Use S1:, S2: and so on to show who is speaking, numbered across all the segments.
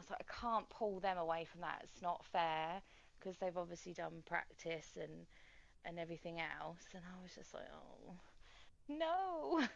S1: was like, I can't pull them away from that. It's not fair because they've obviously done practice and everything else. And I was just like, oh no.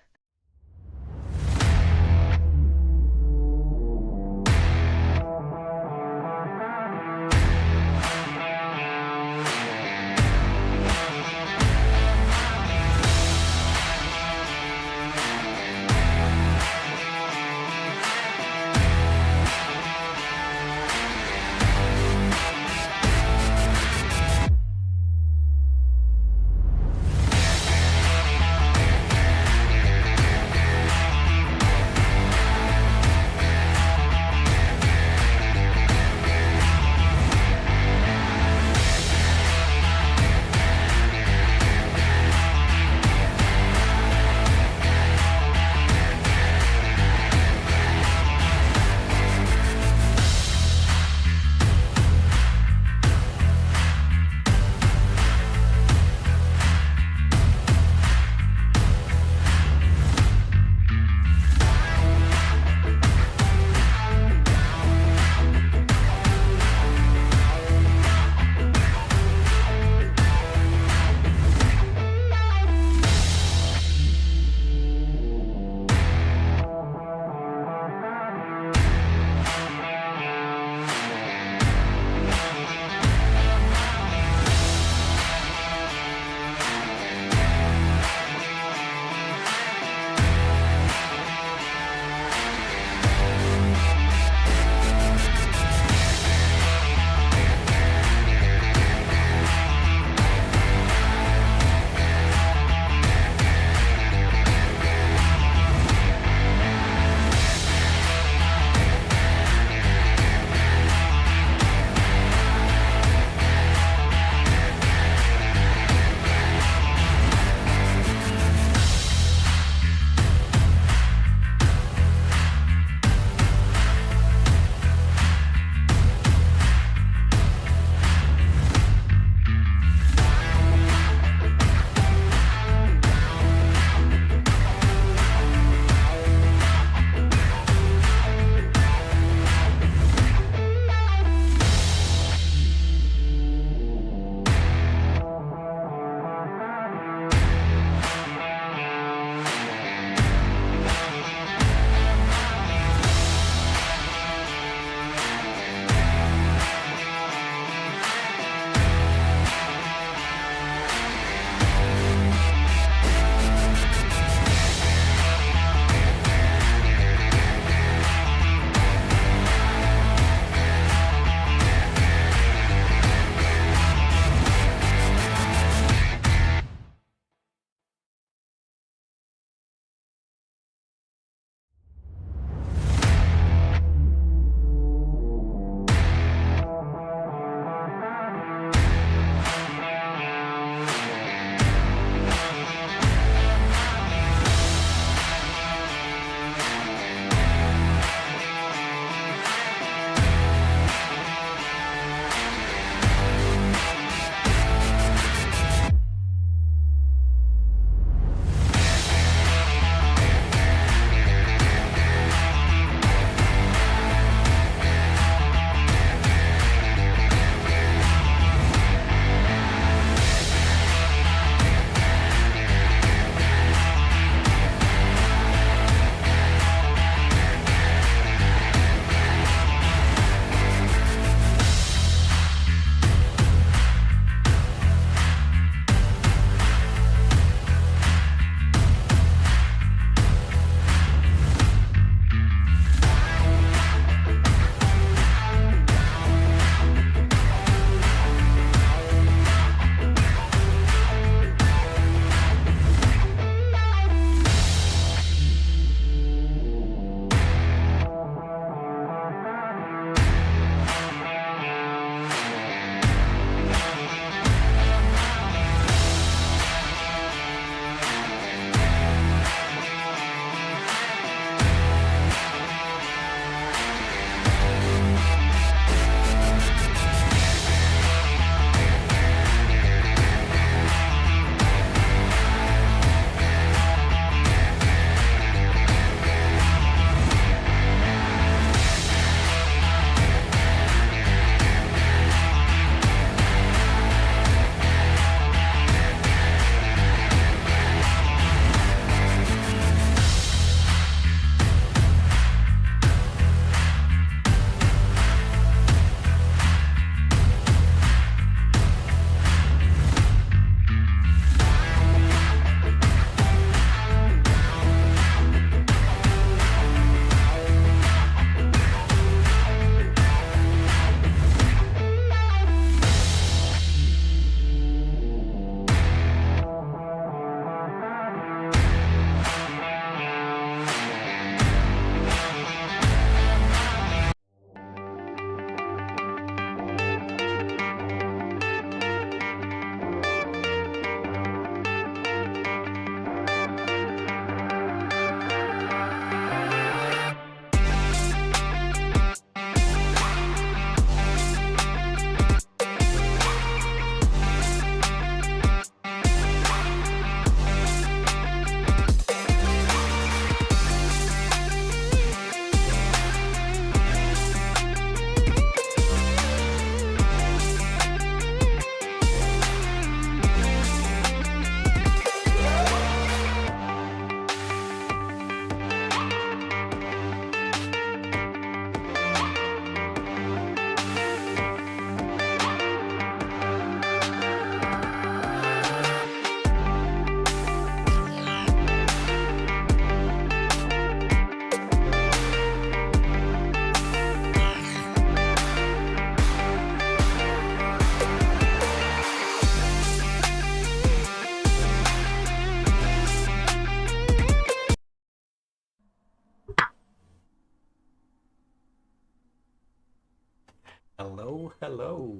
S2: Hello, hello.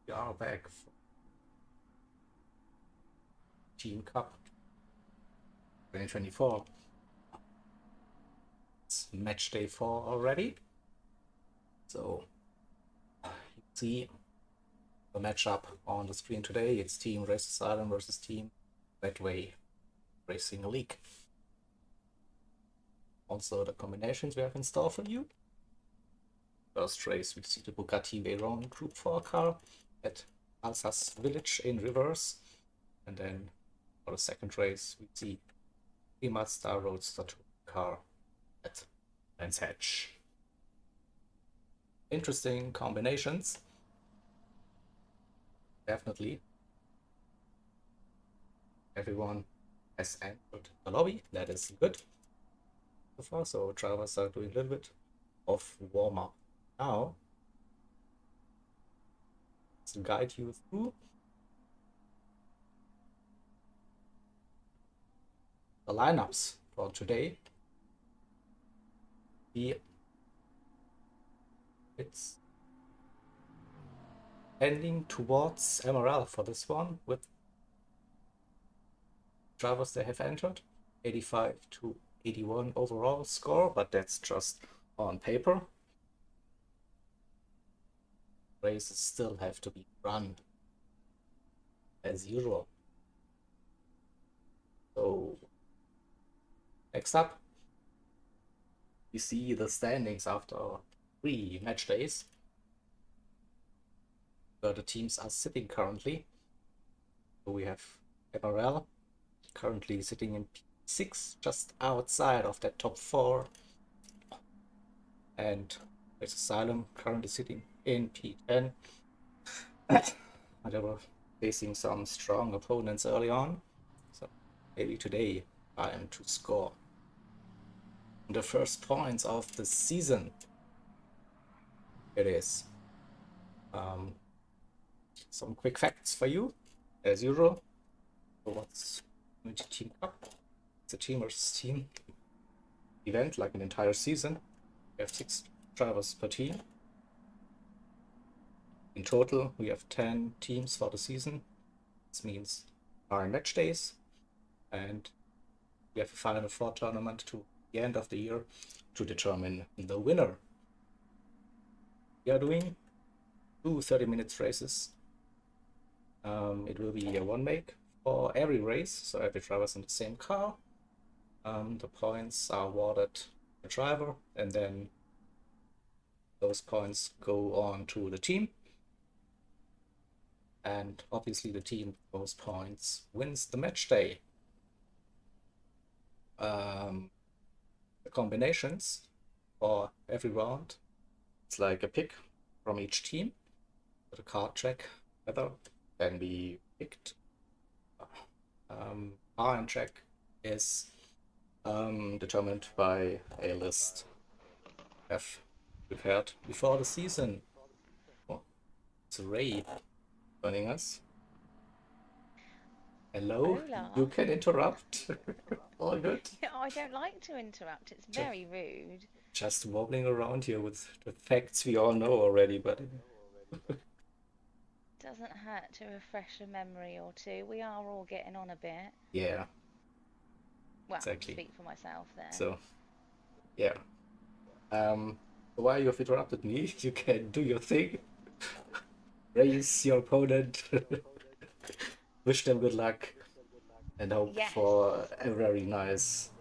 S2: We are back for Team Cup 2024. It's match day 4 already. So you see the matchup on the screen today. It's Team Race Asylum versus Team Medway Racing League. Also the combinations we have in store for you. First race we see the Bugatti Veyron Group 4 car at Alsace Village in reverse. And then for the second race we see the Mazda Roadster 2 car at Land's Hatch. Interesting combinations. Definitely. Everyone has entered the lobby. That is good so far. So drivers are doing a little bit of warm up. Now, to guide you through the lineups for today. It's ending towards MRL for this one with drivers they have entered. 85 to 81 overall score, but that's just on paper. Races still have to be run as usual. So next up, we see the standings after 3 match days, where the teams are sitting currently. So we have MRL currently sitting in P6, just outside of that top 4, and Race Asylum currently sitting in P10. They were facing some strong opponents early on, so maybe today I am to score the first points of the season. It is. Some quick facts for you, as usual. So what's Unity Team Cup? It's a team versus team event, like an entire season. We have 6 drivers per team. In total, we have 10 teams for the season. This means 9 match days, and we have a Final Four tournament to the end of the year to determine the winner. We are doing 2 30-minute races. It will be a one make for every race, so every driver's in the same car. The points are awarded to the driver, and then those points go on to the team. And obviously the team with those points wins the match day. The combinations for every round, it's like a pick from each team. The card track weather can be picked. Iron track is determined by a list we have prepared before the season. Oh, it's Ray joining us. Hello, you
S1: Hola.
S2: can interrupt. All good.
S1: I don't like to interrupt. It's
S2: Just,
S1: very rude.
S2: just wobbling around here with the facts we all know already, but
S1: Doesn't hurt to refresh a memory or two. We are all getting on a bit.
S2: yeah,
S1: Well,
S2: exactly.
S1: speak for myself there.
S2: So, yeah. While you've interrupted me, you can do your thing, raise your opponent, wish them good luck, and hope for
S1: Yes.
S2: a very nice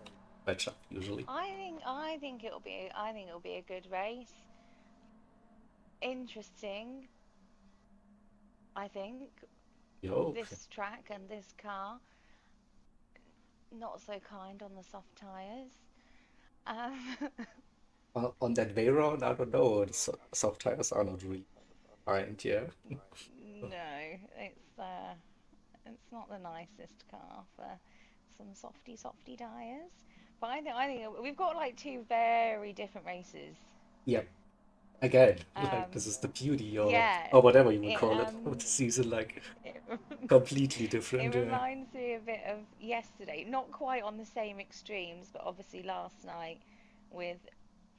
S2: matchup, usually.
S1: I think it'll be a good race. Interesting, I think.
S2: You hope.
S1: This track and this car, not so kind on the soft tyres. Um,
S2: On that Veyron, I don't know, the soft tires are not really kind, yeah.
S1: no, it's not the nicest car for some softy tyres. But I think we've got like two very different races.
S2: Yep. Again, like
S1: Um,
S2: this is the beauty
S1: yeah,
S2: or whatever you would
S1: it
S2: call it of the season, like
S1: it,
S2: completely
S1: it
S2: different, yeah.
S1: reminds me a bit of yesterday. Not quite on the same extremes, but obviously last night with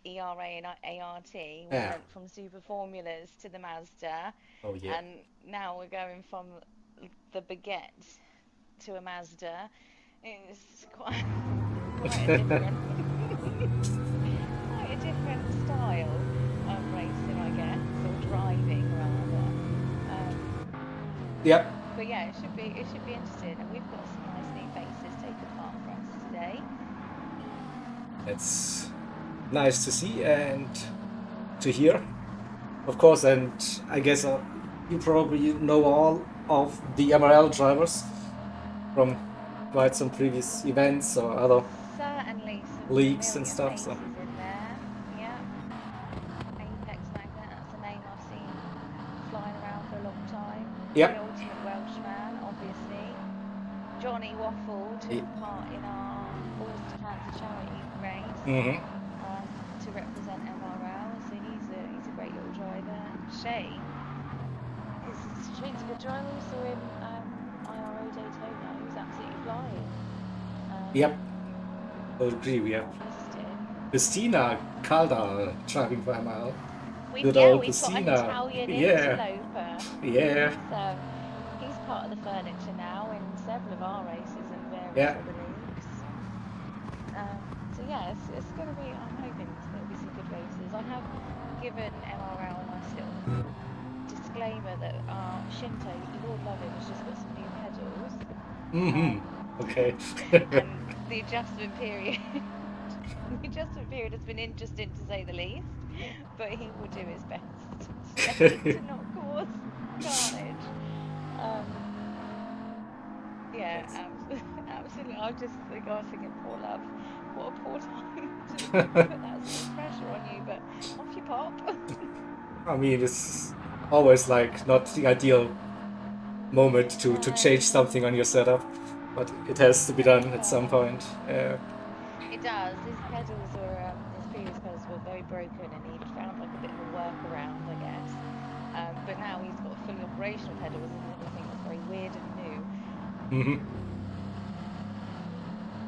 S1: ERA and ART. We
S2: Yeah.
S1: went from Super Formulas to the Mazda,
S2: Oh yeah.
S1: and now we're going from the baguette to a Mazda. It's quite a different quite a different style of racing, I guess, or driving rather. Um,
S2: Yep.
S1: but yeah, it should be interesting, and we've got some nice new faces taking part for us today.
S2: It's nice to see and to hear, of course. And I guess you probably know all of the MRL drivers from quite some previous events or other
S1: Certainly some
S2: leagues and
S1: familiar
S2: stuff. So
S1: faces in there. Yep, Apex Magnet, that's a name I've seen flying around for a long time. The
S2: yep.
S1: ultimate Welshman, obviously. Johnny Waffle took part in our Balls to Cancer charity race
S2: Mm-hmm.
S1: to represent MRL, so he's a great little driver. And Shay she's a good driver. We saw him IRO Daytona. He was absolutely flying.
S2: Yep.
S1: Um,
S2: I agree. We have
S1: Not visited.
S2: Christina Calda driving for MRL. Good
S1: Yeah,
S2: old
S1: we've got an
S2: Christina.
S1: Italian
S2: Yeah.
S1: interloper.
S2: Yeah.
S1: He's part of the furniture now in several of our races and various
S2: Yeah.
S1: other leagues. So yeah, it's going to be. I'm hoping it's going to be some good races. I have given MRL a nice little disclaimer that Shinto, Lord love him, has just got some new pedals.
S2: Mm-hmm. Okay.
S1: And the adjustment period the adjustment period has been interesting to say the least, but he will do his best to not cause carnage. Yeah,
S2: Yes.
S1: absolutely. I just think I was thinking, poor love, what a poor time to put that sort of pressure on you, but off you pop.
S2: I mean, it's always like not the ideal moment to change
S1: No,
S2: something on your setup, but it has to be done at some
S1: never.
S2: point.
S1: It does. His previous pedals were very broken, and he'd found like a bit of a workaround, I guess. But now he's got fully operational pedals, and everything is very weird and new.
S2: Mm-hmm.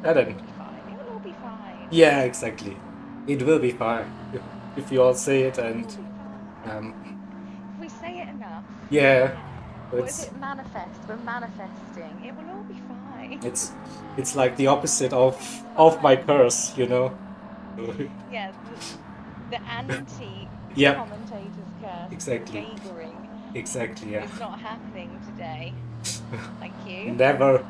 S2: And
S1: But it
S2: then,
S1: will be fine. It will all be fine.
S2: yeah, exactly. It will be fine if you all say it.
S1: It
S2: And
S1: will be fine.
S2: um,
S1: If we say it enough,
S2: yeah,
S1: what is
S2: it's
S1: it? Manifest. We're manifesting. It will all be fine.
S2: it's it's like the opposite
S1: It's
S2: of my
S1: fine.
S2: curse, you know.
S1: Yeah, the anti
S2: Yep,
S1: commentator's curse, the
S2: exactly,
S1: Jaegering,
S2: exactly. Yeah,
S1: is not happening today. Thank you.
S2: never.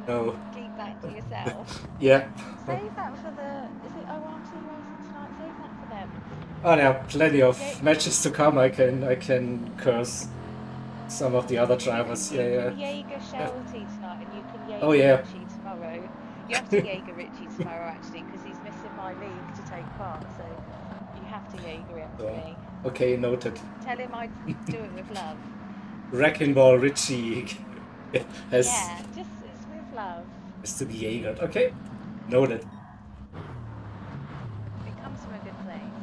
S2: No.
S1: Keep that to yourself.
S2: Yeah.
S1: Save that for the. Is it ORT racing tonight? Save that for them.
S2: Oh, there are plenty
S1: Yeah,
S2: of matches to come. I can curse some of the other drivers.
S1: you can
S2: Yeah,
S1: Jaeger
S2: yeah.
S1: Shelty tonight, and you can
S2: Oh
S1: Jaeger
S2: yeah.
S1: Richie tomorrow. You have to Jaeger Richie tomorrow actually, because he's missing my league to take part. So you have to Jaeger him for
S2: So,
S1: me.
S2: okay, noted.
S1: Tell him I do it with love.
S2: Wrecking Ball Richie has
S1: Yeah, just it's with love.
S2: has to be Jaegered. Okay, noted.
S1: It comes from a good place.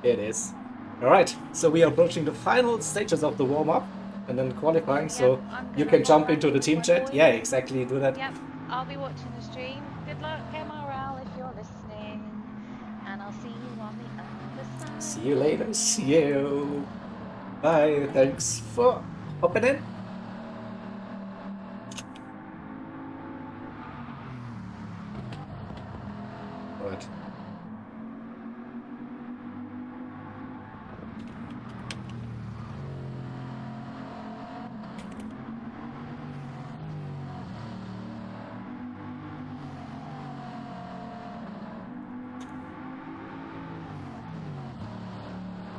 S2: It is. All right. So we are approaching the final stages of the warm up and then qualifying.
S1: Yep,
S2: So
S1: I'm
S2: you
S1: gonna
S2: can
S1: warm
S2: jump
S1: up
S2: into the
S1: with
S2: team
S1: my
S2: chat. Yeah,
S1: boys.
S2: exactly. Do that.
S1: Yep, I'll be watching the stream. Good luck, MRL, if you're listening. And I'll see you on the other
S2: See
S1: side.
S2: you later. See you. Bye.
S1: Bye.
S2: Thanks for hopping in. All right.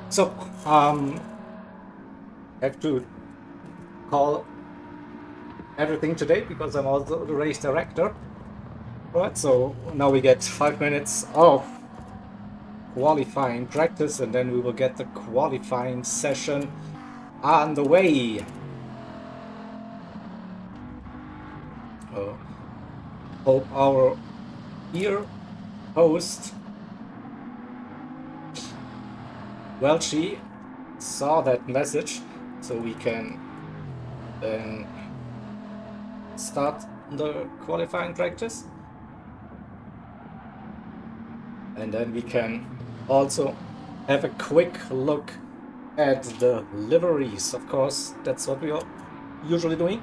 S2: So, I have to call everything today because I'm also the race director. Right, so now we get 5 minutes of qualifying practice and then we will get the qualifying session on the way. Hope our dear host Welchie saw that message so we can then start the qualifying practice and then we can also have a quick look at the liveries. Of course, that's what we are usually doing.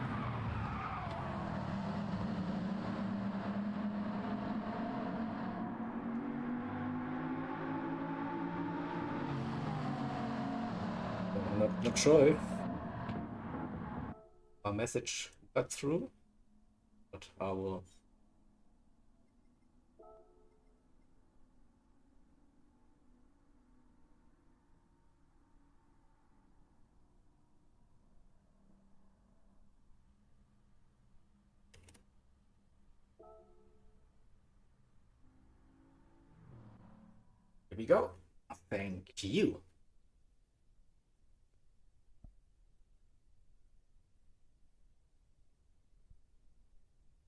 S2: I'm not sure if our message got through, but I will. Here we go. Thank you.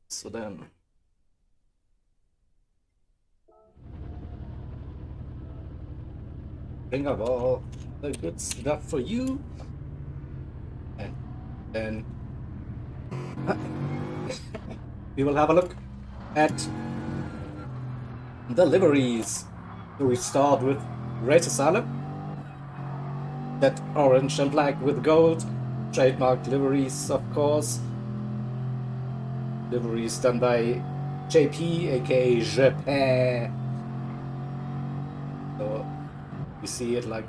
S2: So then, bring up all the good stuff for you, and then we will have a look at the liveries. So we start with Race Asylum, that orange and black with gold, trademark liveries, of course. Liveries done by JP, aka Japan. So you see it like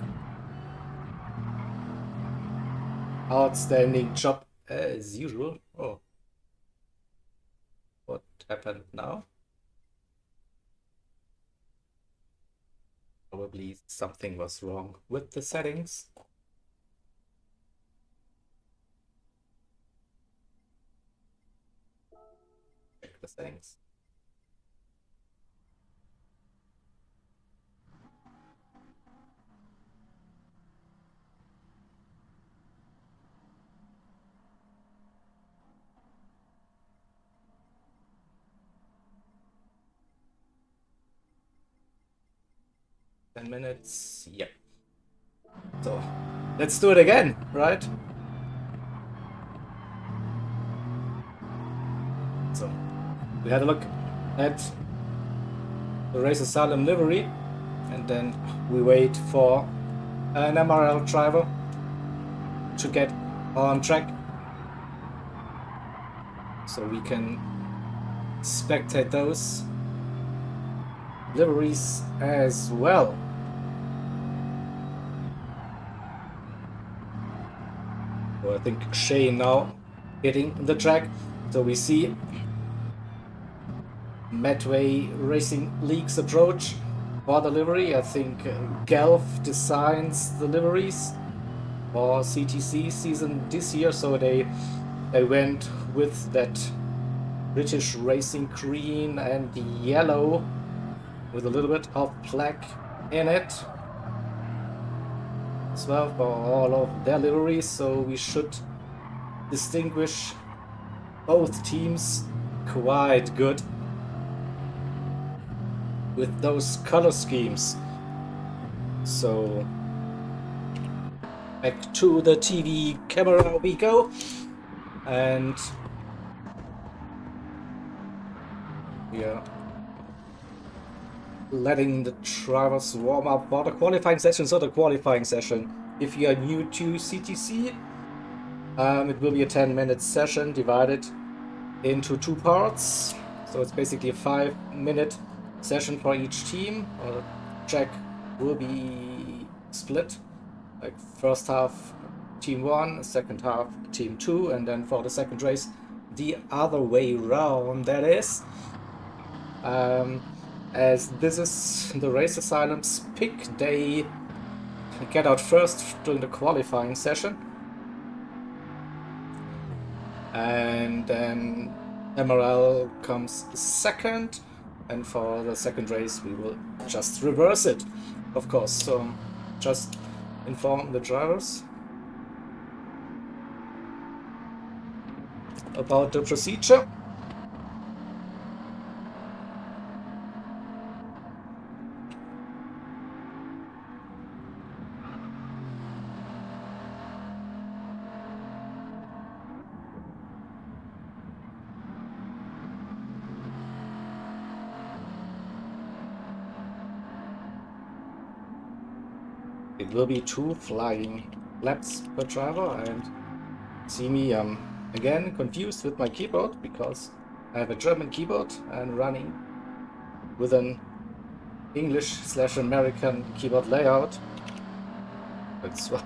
S2: outstanding job as usual. Oh, what happened now? Probably something was wrong with the settings. Check the settings. $10. Yep. So let's do it again, right? So we had a look at the Race Asylum livery, and then we wait for an MRL driver to get on track so we can spectate those liveries as well. So I think Shane now hitting the track. So we see Medway Racing League's approach for the livery. I think Gelf designs the liveries for CTC season this year, so they went with that British racing green and the yellow with a little bit of black in it as well for all of their liveries, so we should distinguish both teams quite good with those color schemes. So back to the TV camera we go, and we are letting the drivers warm up for the qualifying session. So the qualifying session, if you are new to CTC, it will be a 10-minute session divided into 2 parts. So it's basically a 5-minute session for each team. The track will be split, like first half team 1, second half team 2, and then for the second race the other way round, that is. As this is the Race Asylum's pick, they get out first during the qualifying session, and then MRL comes second, and for the second race we will just reverse it, of course. So just inform the drivers about the procedure. it will be 2 flying laps per driver, and see me again confused with my keyboard because I have a German keyboard and running with an English/American keyboard layout. That's what.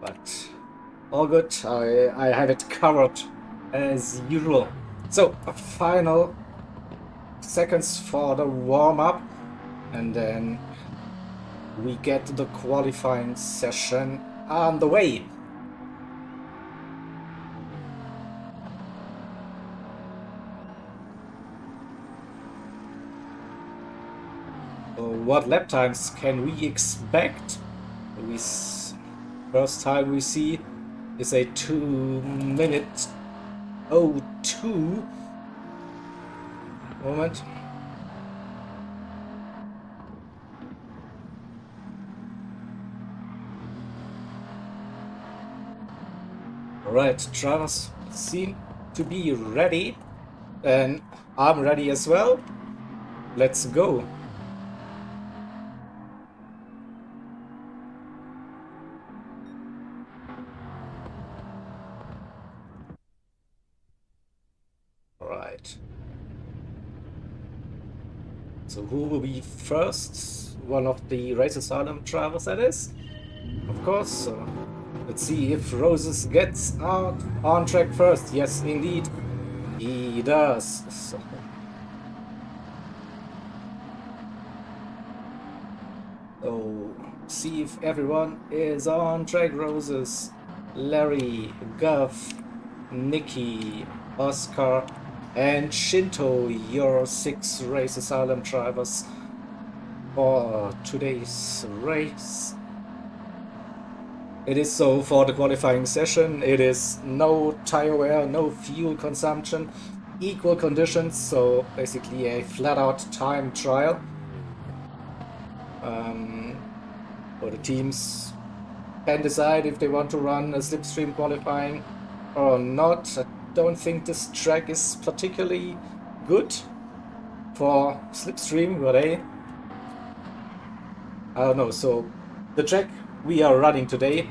S2: But all good, I have it covered as usual. So, final seconds for the warm-up, and then we get the qualifying session on the way. What lap times can we expect? First time we see is a 2:02 moment. Alright, drivers seem to be ready, and I'm ready as well. Let's go. Alright. So who will be first? One of the Race Asylum drivers, that is. Of course. So let's see if Roses gets out on track first. Yes, indeed, he does. So see if everyone is on track. Roses, Larry, Guff, Nikki, Oscar, and Shinto, your 6 Race Asylum drivers for today's race. It is so for the qualifying session. It is no tire wear, no fuel consumption, equal conditions, so basically a flat-out time trial. Or the teams can decide if they want to run a slipstream qualifying or not. I don't think this track is particularly good for slipstream, but I don't know. So the track we are running today,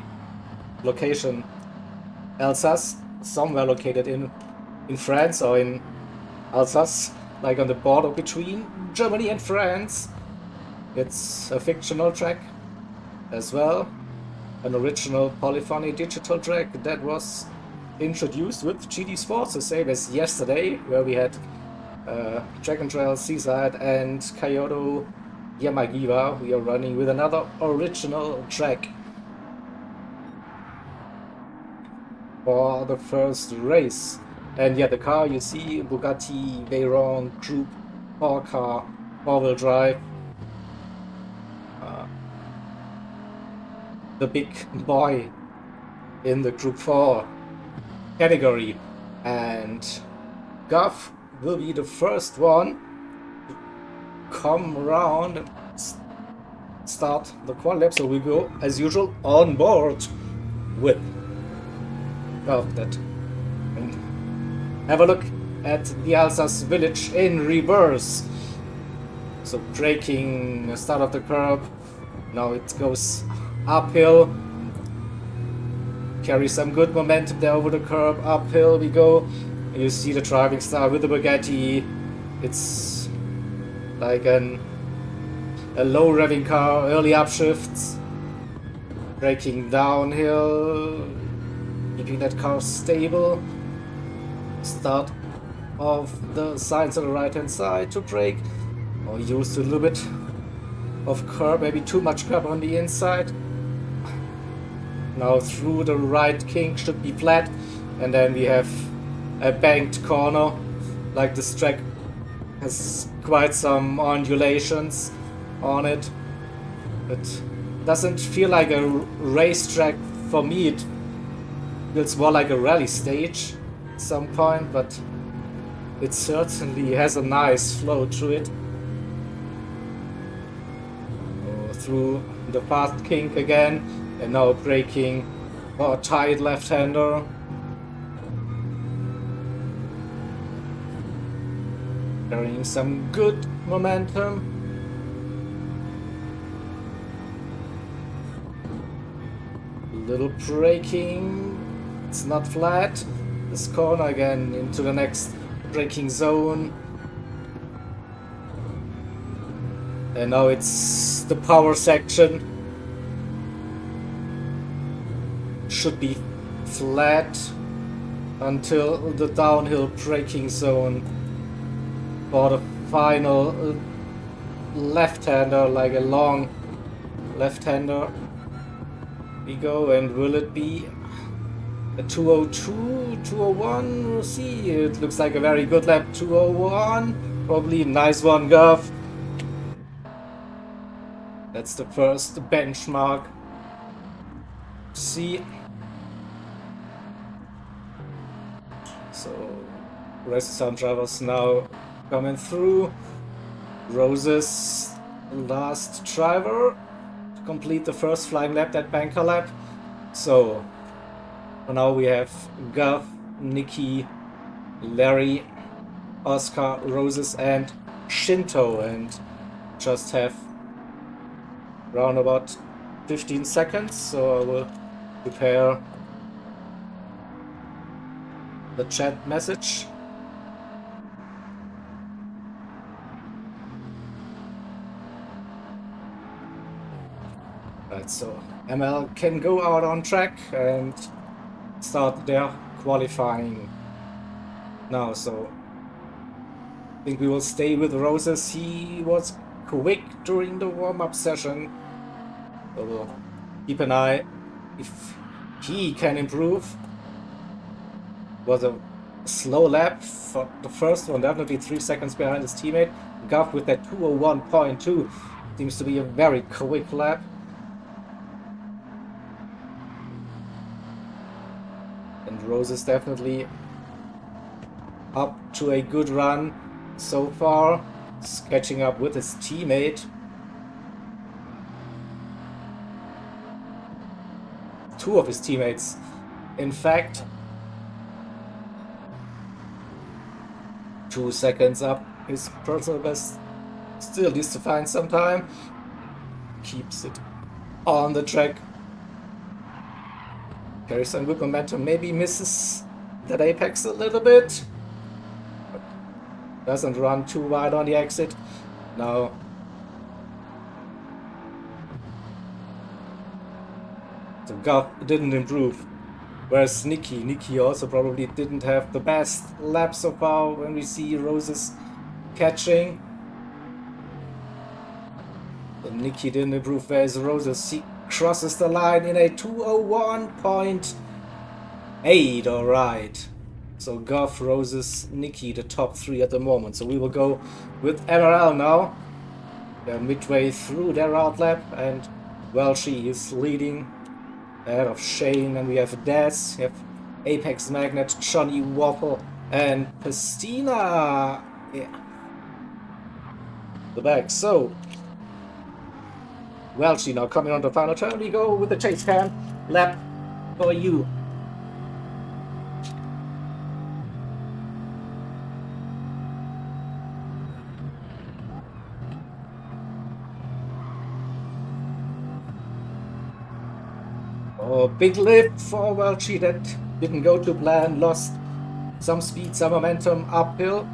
S2: location Alsace, somewhere located in France or in Alsace, like on the border between Germany and France. It's a fictional track as well, an original polyphony digital track that was introduced with GD Sports, the same as yesterday, where we had Dragon Trail, Seaside, and Kyoto Yamagiwa. We are running with another original track for the first race. And yeah, the car you see, Bugatti Veyron Group 4 car, 4-wheel drive. The big boy in the Group 4 category. And Guff will be the first one to come around and start the quad lap. So we go, as usual, on board with Guff. And have a look at the Alsace village in reverse. So braking, start of the curb. Now it goes uphill. Carry some good momentum there over the curb. Uphill we go. You see the driving style with the Bugatti. It's like a low revving car, early upshifts. Braking downhill. Keeping that car stable. Start off the signs on the right hand side to brake. Or use a little bit of curb, maybe too much curb on the inside. Now through the right kink, should be flat, and then we have a banked corner. Like this track has quite some undulations on it. It doesn't feel like a racetrack for me. It feels more like a rally stage at some point, but it certainly has a nice flow to it. Through the fast kink again, and now braking for a tight left-hander. carrying some good momentum. Little braking, it's not flat. This corner again into the next braking zone. And now it's the power section. Should be flat until the downhill braking zone for the final left-hander, like a long left-hander. We go, and will it be a 202, 201? We'll see. It looks like a very good lap. 201, probably a nice one, Gov. That's the first benchmark. See. So, Resident drivers now coming through. Rose's last driver to complete the first flying lap, that banker lap. So, for now we have Gov, Nikki, Larry, Oscar, Roses, and Shinto, and just have around about 15 seconds, so I will prepare the chat message. Right, so ML can go out on track and start their qualifying now, so I think we will stay with Roses. He was quick during the warm-up session, so we'll keep an eye if he can improve. Was a slow lap for the first one, definitely 3 seconds behind his teammate. Gov with that 201.2 seems to be a very quick lap. And Rose is definitely up to a good run so far. He's catching up with his teammate. Two of his teammates, in fact. 2 seconds up his personal best. Still needs to find some time. Keeps it on the track. Carries some good momentum. Maybe misses that apex a little bit. But doesn't run too wide on the exit. Now the Gov didn't improve. Whereas Nikki also probably didn't have the best lap so far when we see Roses catching. But Nikki didn't improve. There's Roses. He crosses the line in a 201.8. Alright. So Gov, Roses, Nikki, the top three at the moment. So we will go with MRL now. They're midway through their route lap, and well, she is leading ahead of Shane, and we have Daz, we have Apex Magnet, Johnny Waffle, and Pastina. Yeah. The back. So, Welchie now coming on the final turn. We go with the chase cam. Lap for you. Oh, big lift for Welchie that didn't go to plan. Lost some speed, some momentum uphill.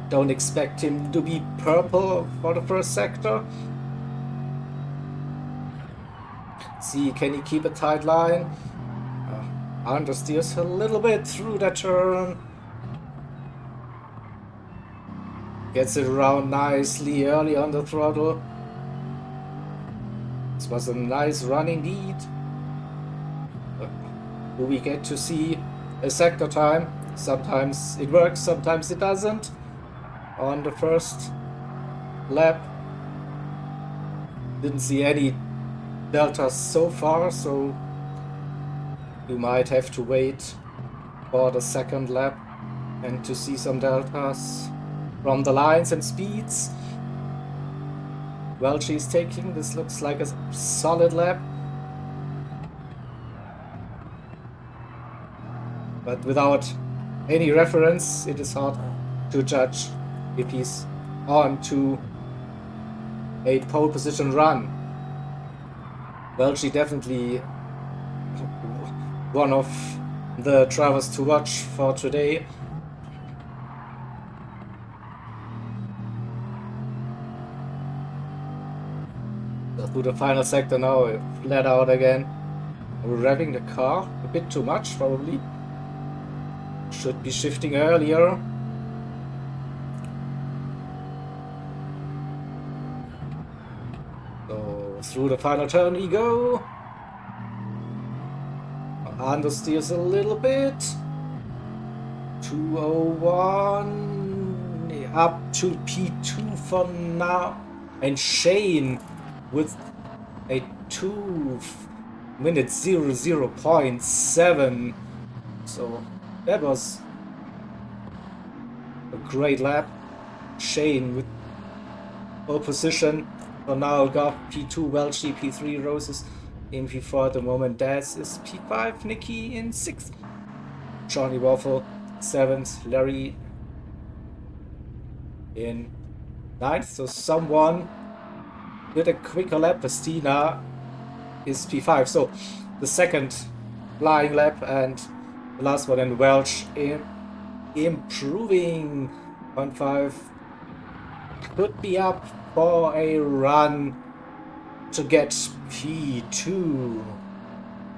S2: Don't expect him to be purple for the first sector. See, can he keep a tight line? Understeers a little bit through that turn. Gets it around nicely early on the throttle. This was a nice run indeed. Do we get to see a sector time? Sometimes it works, sometimes it doesn't. On the first lap, didn't see any deltas so far, so you might have to wait for the second lap and to see some deltas from the lines and speeds. Well, she's taking, this looks like a solid lap. But without any reference, it is hard to judge if he's on to a pole position run. Welch definitely one of the drivers to watch for today. So through the final sector now, flat out again. Revving the car a bit too much, probably. Should be shifting earlier. So through the final turn we go. Understeers a little bit. 201 up to P2 for now. And Shane with a 2:00 00.7. So that was a great lap. Shane with pole position. For now, got P2, Welchie, P3, Roses in P4 at the moment. Daz is P5, Nikki in 6th. Johnny Waffle 7th, Larry in 9th. So someone with a quicker lap. Pastina is P5. So the second flying lap and the last one, and Welch improving 1.5. Could be up for a run to get P2.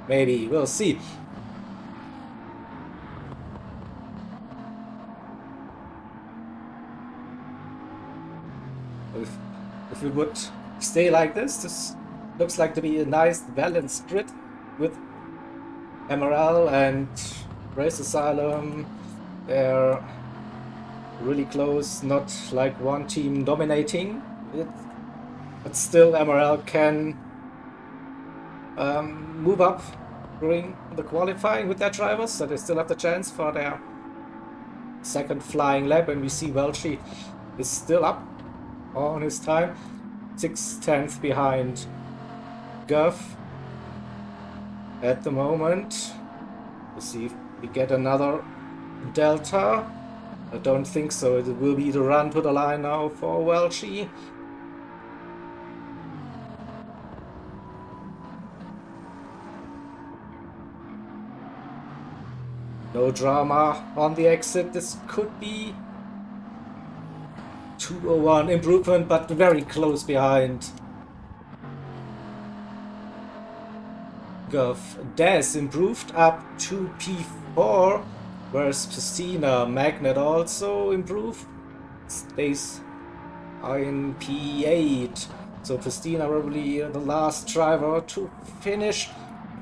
S2: Maybe, we'll see. If we would stay like this looks like to be a nice balanced grid with MRL and Race Asylum. They're really close, not like one team dominating it, but still MRL can move up during the qualifying with their drivers, so they still have the chance for their second flying lap. And we see Welchie is still up on his time, 6/10 behind Guff at the moment. We'll see if we get another delta. I don't think so. It will be the run to the line now for Welchie. No drama on the exit. This could be 201 improvement, but very close behind Guff. Daz improved up to P4, whereas Pastina Magnet also improved. Stays in P8. So Pastina probably the last driver to finish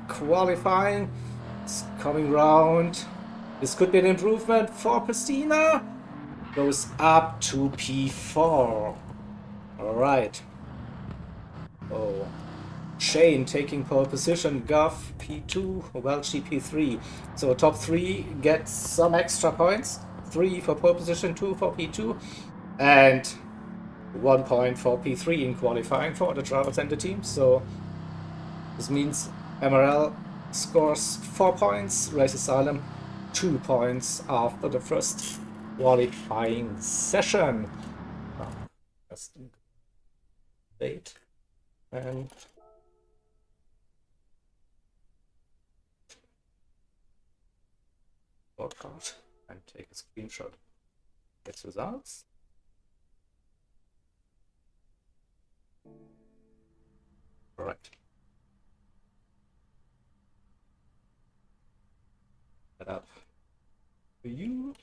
S2: qualifying. It's coming round. This could be an improvement for Pastina. Goes up to P4. Alright. Oh. Shane taking pole position, Guff P2, Welchie P3. So top 3 gets some extra points. 3 for pole position, 2 for P2, and 1 point for P3 in qualifying for the drivers and the team. So this means MRL scores 4 points, Race Asylum 2 points after the first qualifying session. That's the date. And broadcast and take a screenshot. Gets results. All right. That up for you.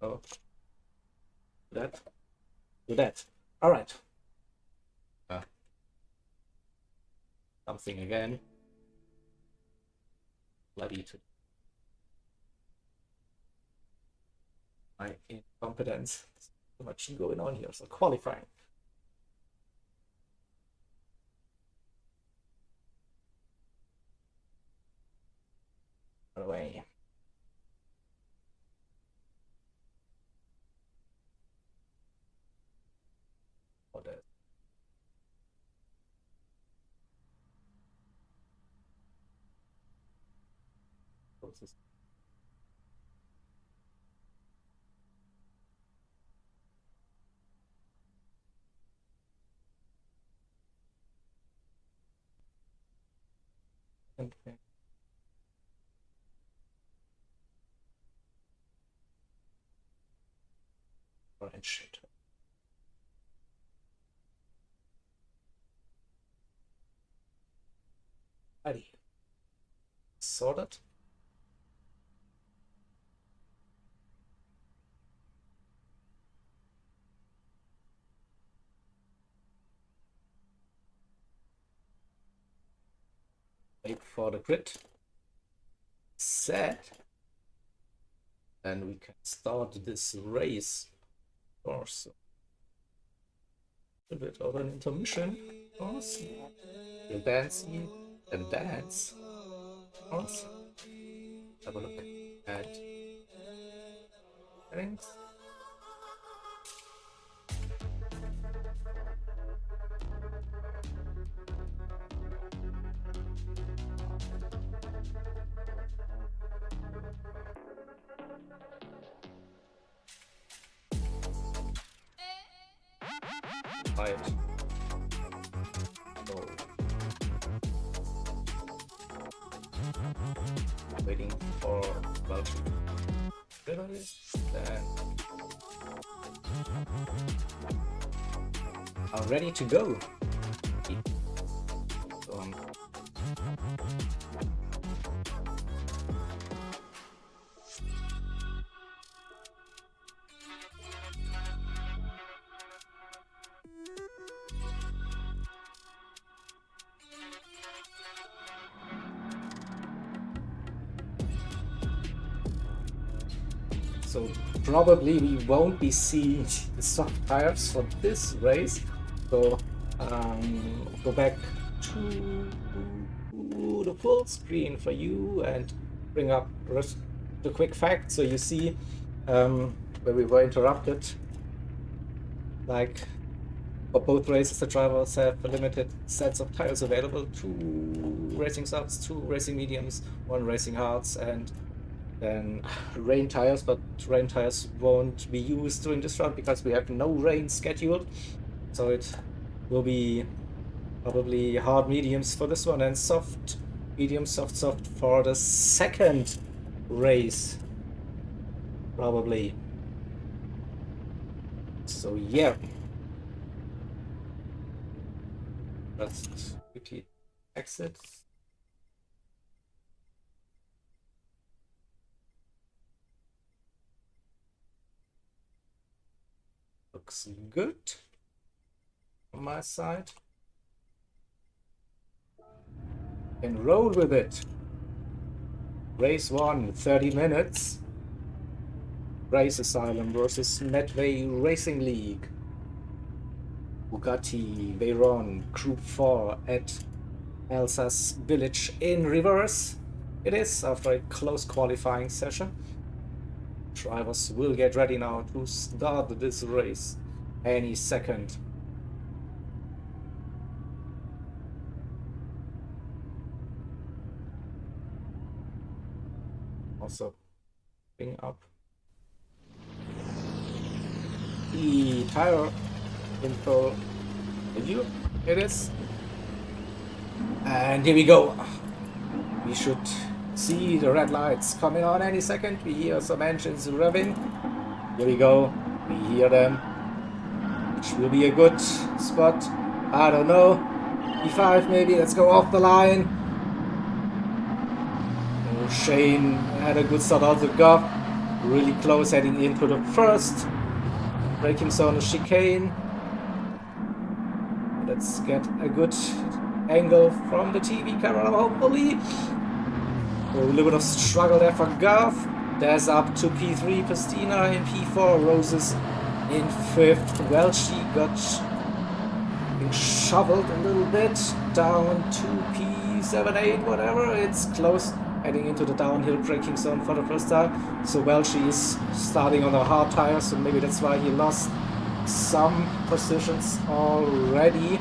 S2: Oh, that. Do that. All right. Something again. Bloody to my incompetence. There's too much going on here. So qualifying. Away. Oh, that. second wing. Orange shit. Alrighty. Sorted. Wait for the grid. Set. And we can start this race. Of course. A bit of an intermission. Of course. We'll dance and dance. Of course. Have a look at settings. Right. So, waiting for Belgium. Then are ready to go. So probably we won't be seeing the soft tires for this race. So go back to the full screen for you and bring up the quick facts so you see where we were interrupted. Like for both races, the drivers have limited sets of tires available: 2 racing softs, 2 racing mediums, 1 racing hards, and then rain tires, but rain tires won't be used during this round because we have no rain scheduled. So it will be probably hard mediums for this one and soft medium, soft for the second race, probably. So yeah, let's quickly exit. Looks good on my side. And roll with it. Race 1, 30 minutes. Race Asylum versus Medway Racing League. Bugatti Veyron Group 4 at Alsace Village in reverse. It is after a close qualifying session. Drivers will get ready now to start this race any second. Also, bring up the tire info review. It is, and here we go. We should see the red lights coming on any second. We hear some engines revving. Here we go. We hear them, which will be a good spot. I don't know. P5 maybe. Let's go off the line. Oh, Shane had a good start out the gap. Really close heading into the first braking zone chicane. Let's get a good angle from the TV camera, hopefully. A little bit of struggle there for Garth. There's up to P3, Pastina in P4, Roses in 5th. Well, she got shoveled a little bit down to P7, 8, whatever. It's close, heading into the downhill braking zone for the first time. So Welch is starting on a hard tire, so maybe that's why he lost some positions already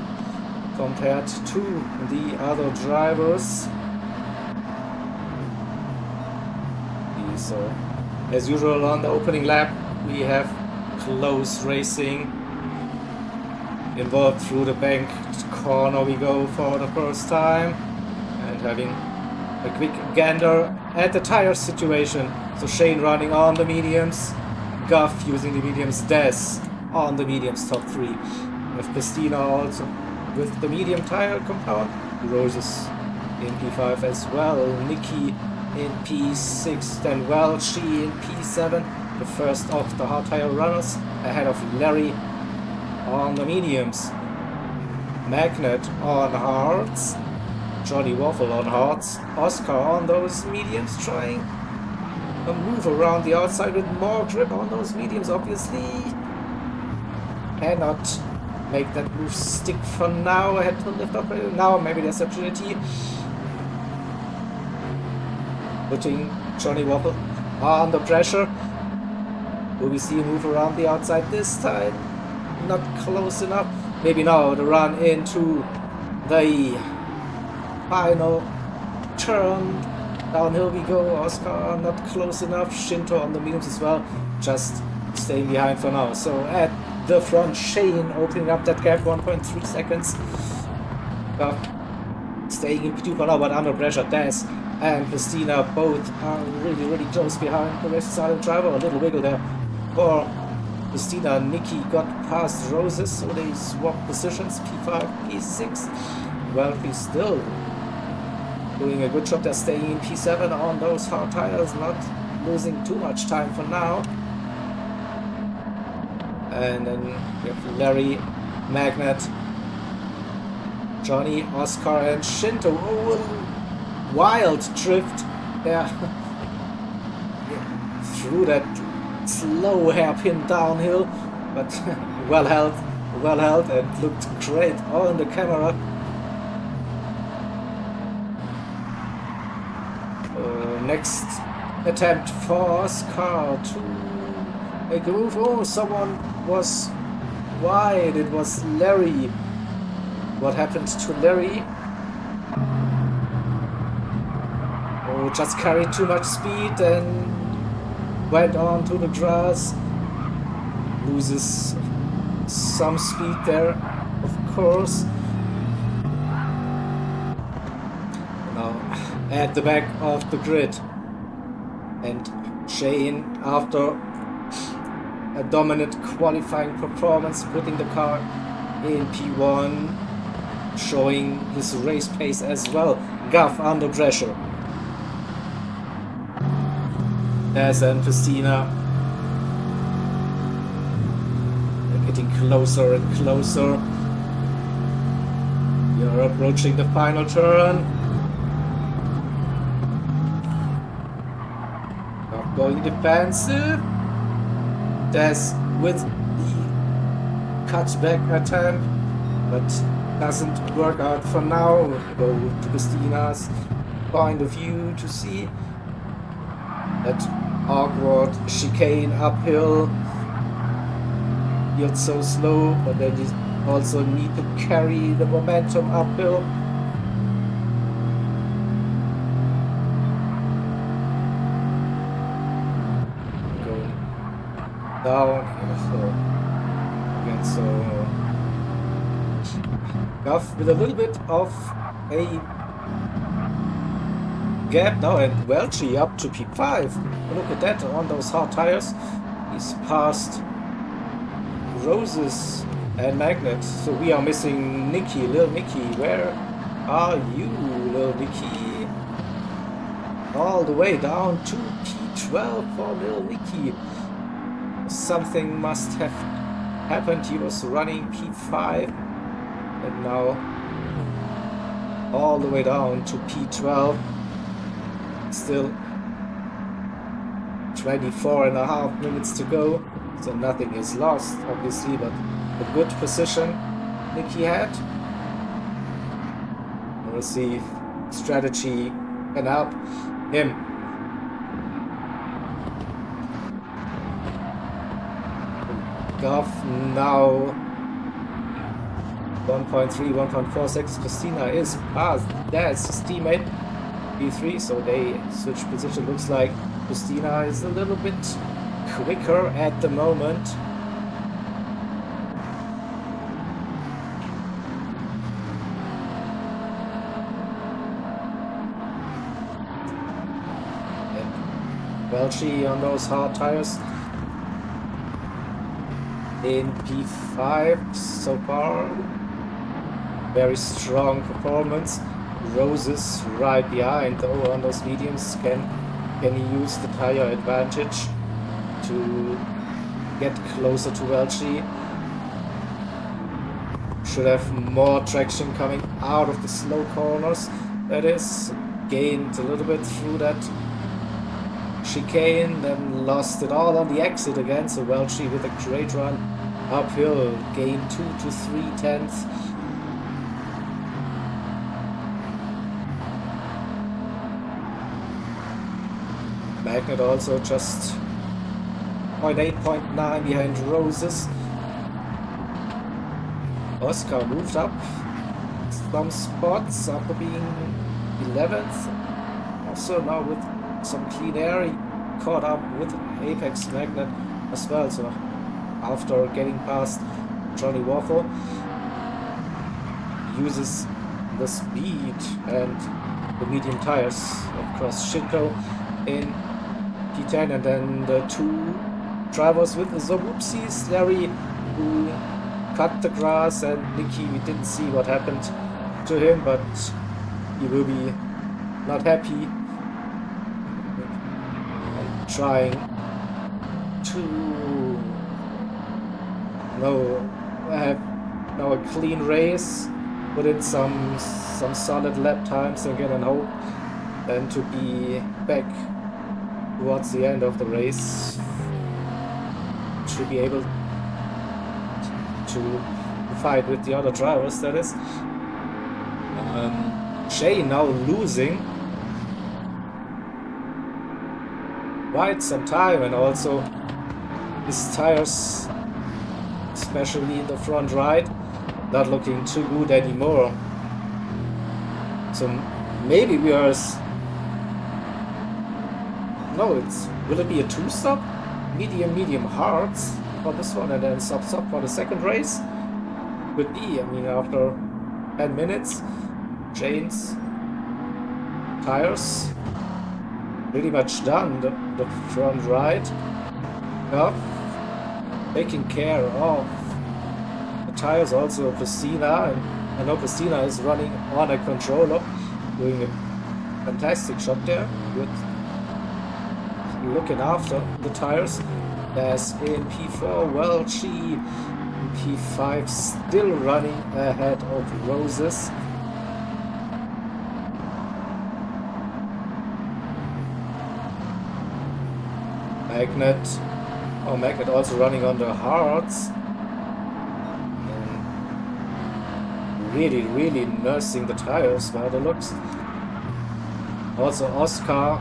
S2: compared to the other drivers. So, as usual on the opening lap, we have close racing. Involved through the banked corner we go for the first time, and having A quick gander at the tire situation. So Shane running on the mediums, Guff using the mediums, Des on the mediums, top 3. With Christina also with the medium tire compound, Roses in P5 as well, Nikki in P6, then Welch in P7, the first of the hard tire runners, ahead of Larry on the mediums, Magnet on hards, Johnny Waffle on hards, Oscar on those mediums, trying a move around the outside with more grip on those mediums, obviously. Cannot make that move stick for now. I had to lift up now, maybe there's opportunity. Putting Johnny Waffle under pressure. Will we see a move around the outside this time? Not close enough. Maybe now the run into the final turn. Downhill we go. Oscar not close enough. Shinto on the mediums as well. Just staying behind for now. So at the front, Shane opening up that gap, 1.3 seconds. Staying in P2 for now, but under pressure. Des and Christina both are really close behind the rest silent driver. A little wiggle there for Christina. Nikki got past Roses, so they swap positions. P5, P6. Well, he's still doing a good job. They're staying in P7 on those hard tires, not losing too much time for now. And then we have Larry, Magnet, Johnny, Oscar, and Shinto. Oh, wild drift there through that slow hairpin downhill, but well held and looked great on the camera. Next attempt for Oscar to make a move. Oh, someone was wide. It was Larry. What happened to Larry? Oh, just carried too much speed and went on to the grass. Loses some speed there, of course. Now at the back of the grid. And Shane, after a dominant qualifying performance, putting the car in P1, showing his race pace as well. Guff under pressure. Des and Christina getting closer and closer. We are approaching the final turn. Guff going defensive. Des with the cutback attempt, but doesn't work out for now. Go to Christina's point of view to see that awkward chicane uphill. You're so slow, but then you also need to carry the momentum uphill. Down here, so Guff with a little bit of a gap now, and Welchie up to P5. Look at that on those hard tires. He's past Roses and Magnet, so we are missing Nikki. Lil Nikki, where are you, Lil Nikki? All the way down to P12 for Lil Nikki. Something must have happened. He was running P5 and now all the way down to P12. Still 24.5 minutes to go, so nothing is lost obviously, but a good position Nikki had. We'll see if strategy can help him. Guff now 1.3, 1.4 seconds. Christina is past that's his teammate P3, so they switch position. Looks like Christina is a little bit quicker at the moment. Welchie on those hard tires. In P5 so far, very strong performance. Roses right behind though on those mediums. Can he use the tire advantage to get closer to Welchie? Should have more traction coming out of the slow corners. That is, gained a little bit through that chicane, then lost it all on the exit again. So Welchie with a great run uphill, gained 2 to 3 tenths. Magnet also just 0.8, 0.9 behind Roses. Oscar moved up some spots after being 11th. Also now with some clean air, he caught up with Apex Magnet as well. So after getting past Johnny Waffle, uses the speed and the medium tires of course Shinko in P10, and then the two drivers with the Zoboopsies, Larry who cut the grass, and Nicky, we didn't see what happened to him, but he will be not happy and trying to have now a clean race, put in some solid lap times again, and hope then to be back towards the end of the race to be able to fight with the other drivers, that is. Shane now losing quite some time, and also his tires, especially in the front right, not looking too good anymore. So maybe we are... No, will it be a 2-stop? Medium, hards for this one, and then stop for the second race? Could be. I mean, after 10 minutes, Shane's tires pretty much done. The front right, taking care of the tires. Also Christina, and I know Christina is running on a controller, doing a fantastic job there, good looking after the tires. As in P4, Welchie in P5 still running ahead of Roses. Magnet also running on the hards. And really nursing the tires by the looks. Also Oscar,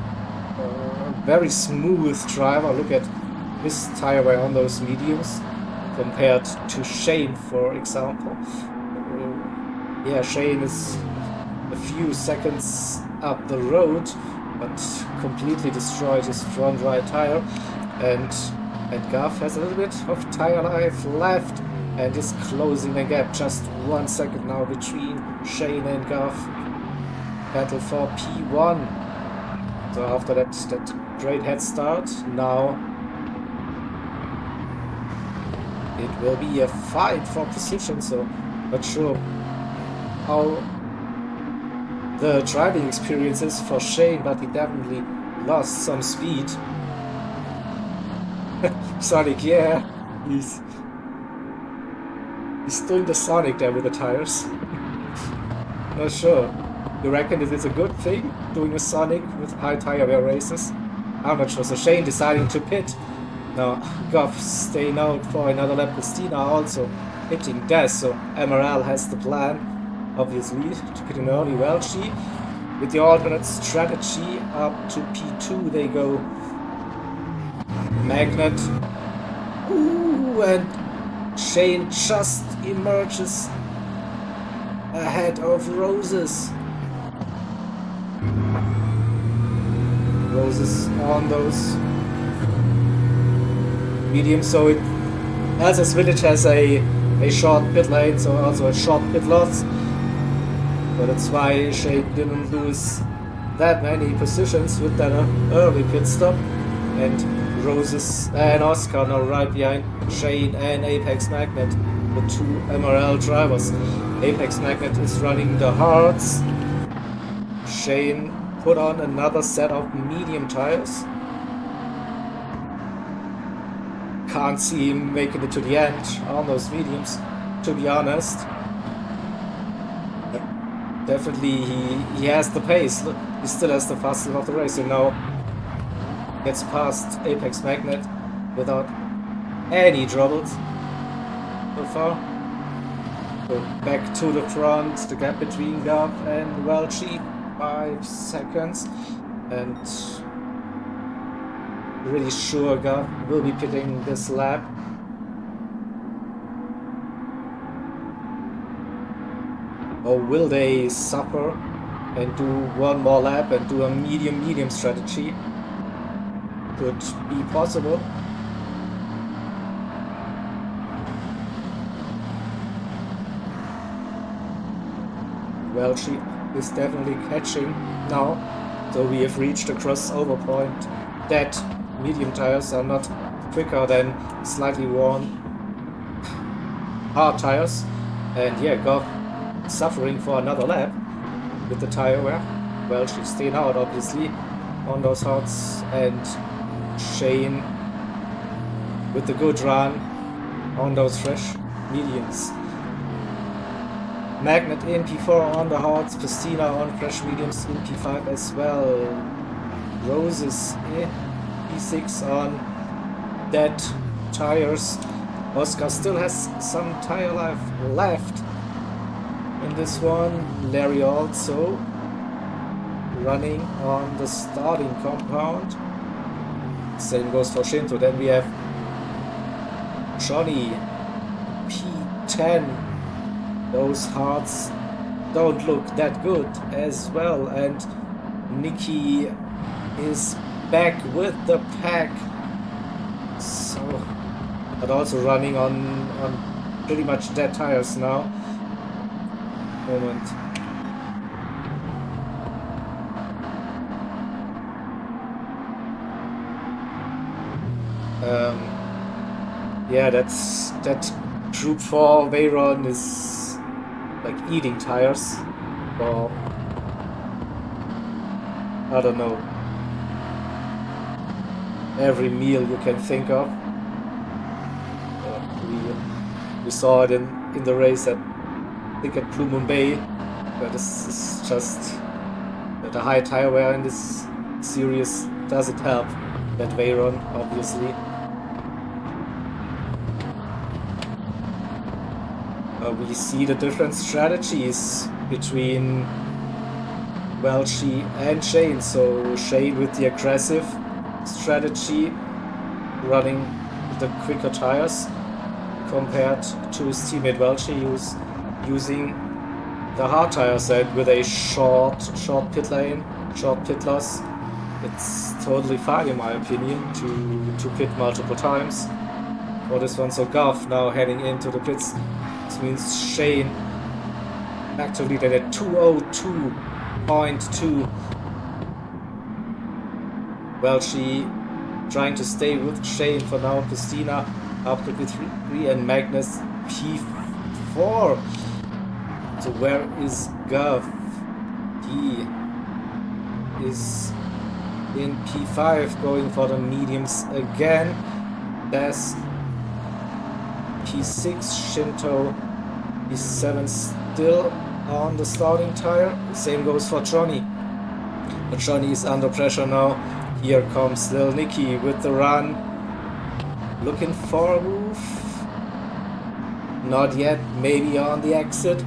S2: very smooth driver. Look at his tire wear on those mediums compared to Shane, for example. Yeah, Shane is a few seconds up the road, but completely destroyed his front right tire. And Gav has a little bit of tire life left and is closing the gap. Just 1 second now between Shane and Gav. Battle for P1. So after that great head start, now it will be a fight for position. So not sure how the driving experience is for Shane, but he definitely lost some speed. Sonic, yeah, he's doing the Sonic there with the tires. Not sure. You reckon it is a good thing doing a Sonic with high tire wear races? I'm not sure. So Shane deciding to pit. Now Goff staying out for another lap. Christina also hitting Des. So MRL has the plan, obviously, to pit an early Welchie. With the alternate strategy, up to P2 they go. Magnet. Ooh, and Shane just emerges ahead of Roses. Roses on those mediums, so Elsa's Village has a short pit lane, so also a short pit loss. So that's why Shane didn't lose that many positions with that early pit stop. and Roses and Oscar now right behind Shane and Apex Magnet, the two MRL drivers. Apex Magnet is running the hards. Shane put on another set of medium tires. Can't see him making it to the end on those mediums, to be honest. Definitely he has the pace. Look, he still has the fastest of the race, and now gets past Apex Magnet without any troubles so far. So back to the front, the gap between Gav and Welchie, 5 seconds, and really sure Gav will be pitting this lap. Or will they suffer and do one more lap and do a medium strategy? Could be possible. Welchie is definitely catching now, so we have reached a crossover point that medium tires are not quicker than slightly worn hard tires, and yeah, Goff suffering for another lap with the tire wear. Welchie staying out obviously on those hards, and Shane with the good run on those fresh mediums. Magnet in P4 on the hards, Christina on fresh mediums in P5 as well. Roses in P6 on dead tires. Oscar still has some tire life left in this one. Larry also running on the starting compound. Same goes for Shinto. Then we have Johnny P10. Those hards don't look that good as well, and Nikki is back with the pack, so but also running on pretty much dead tires now. Moment. Yeah, that Group 4 Veyron is like eating tires, or I don't know, every meal you can think of. We saw it in the race at, I think, at Blue Moon Bay. This is just the high tire wear in this series doesn't help that Veyron, obviously. We see the different strategies between Welchie and Shane. So Shane with the aggressive strategy, running the quicker tires, compared to his teammate Welchie, who's using the hard tires and with a short pit lane, short pit loss. It's totally fine in my opinion to pit multiple times for this one. So Goff now heading into the pits. This means Shane actually did at 2:02.2. Welchie trying to stay with Shane for now. Christina up to P3 and Magnus P4. So where is Gov? He is in P5 going for the mediums again. There's P6, Shinto, P7 still on the starting tire. Same goes for Johnny. But Johnny is under pressure now. Here comes Lil Nicky with the run. Looking for a move. Not yet, maybe on the exit.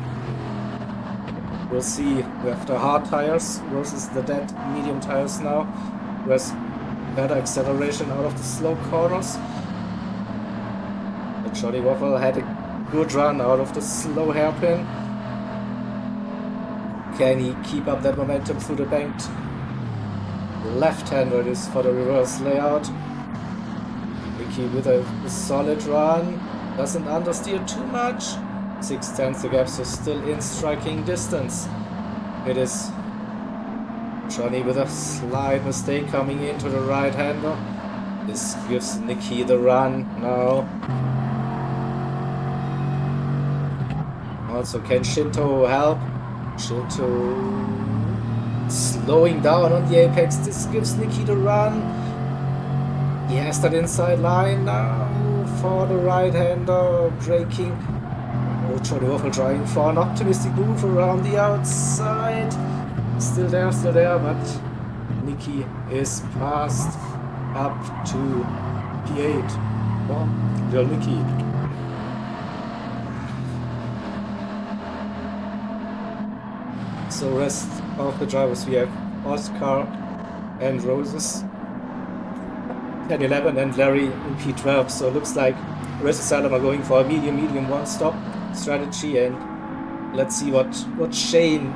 S2: We'll see. We have the hard tires versus the dead medium tires now. With better acceleration out of the slow corners. But Johnny Waffle had a good run out of the slow hairpin. Can he keep up that momentum through the banked left-hander? It is for the reverse layout. Nicky with a solid run. Doesn't understeer too much. 6/10 the gap, so still in striking distance. It is Johnny with a slight mistake coming into the right-hander. This gives Nicky the run now. Also, can Shinto help? Shinto slowing down on the apex. This gives Nicky the run. He has that inside line now for the right-hander, braking. Oh, Johnny Waffle trying for an optimistic move around the outside. Still there, but Nicky is passed up to P8. Oh, little Nicky. So rest of the drivers, we have Oscar and Roses, 10-11, and Larry in P12. So it looks like Rest Asylum are going for a medium one-stop strategy, and let's see what Shane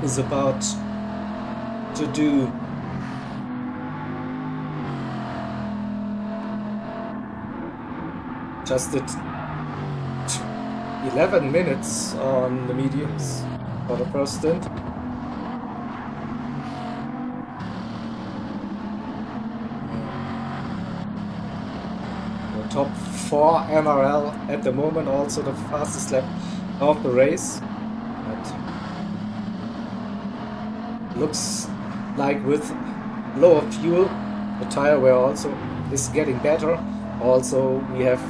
S2: is about to do. Just did 11 minutes on the mediums for the first stint. The top 4 MRL at the moment, also the fastest lap of the race. But looks like with lower fuel, the tire wear also is getting better. Also, we have,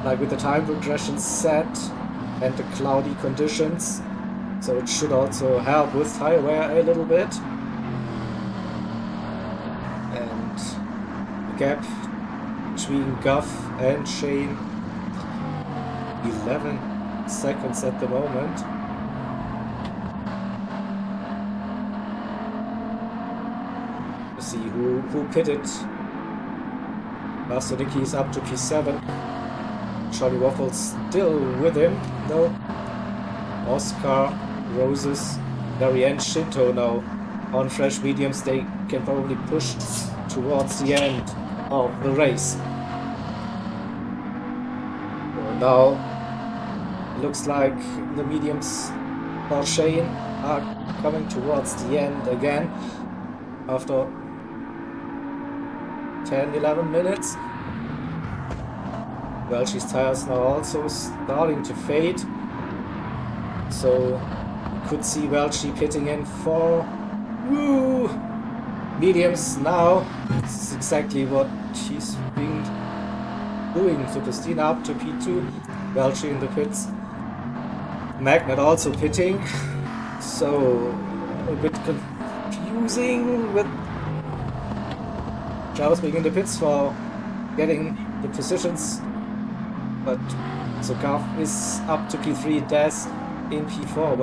S2: like with the time progression set and the cloudy conditions, so it should also help with tire wear a little bit. And the gap between Guff and Shane, 11 seconds at the moment. Let's see who pitted. Master Nicky is up to P7. Charlie Waffles still with him, though. Oscar, Roses, Larry and Shinto now on fresh mediums. They can probably push towards the end of the race. So now looks like the mediums for Shane are coming towards the end again after 10-11 minutes. Welch's tires now also starting to fade, so you could see Welch pitting in for mediums now. This is exactly what he's been doing. So Christina up to P2, Welch in the pits, Magnet also pitting, so a bit confusing with Charles being in the pits for getting the positions. But so Gav is up to P3, Des in P4,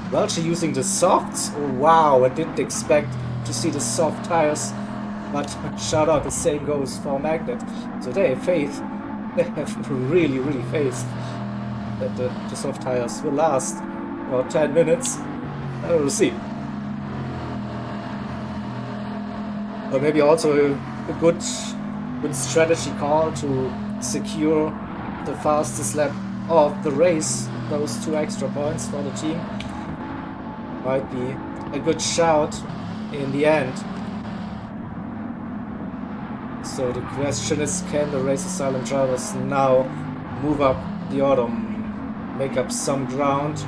S2: Welchie using the softs. Oh wow, I didn't expect to see the soft tires, but shout out, the same goes for Magnet. So they have faith, they have really faith that the soft tires will last about 10 minutes. We'll see. Or maybe also a good strategy call to secure the fastest lap of the race. Those 2 extra points for the team might be a good shout in the end. So the question is, can the Race Asylum drivers now move up the order, make up some ground?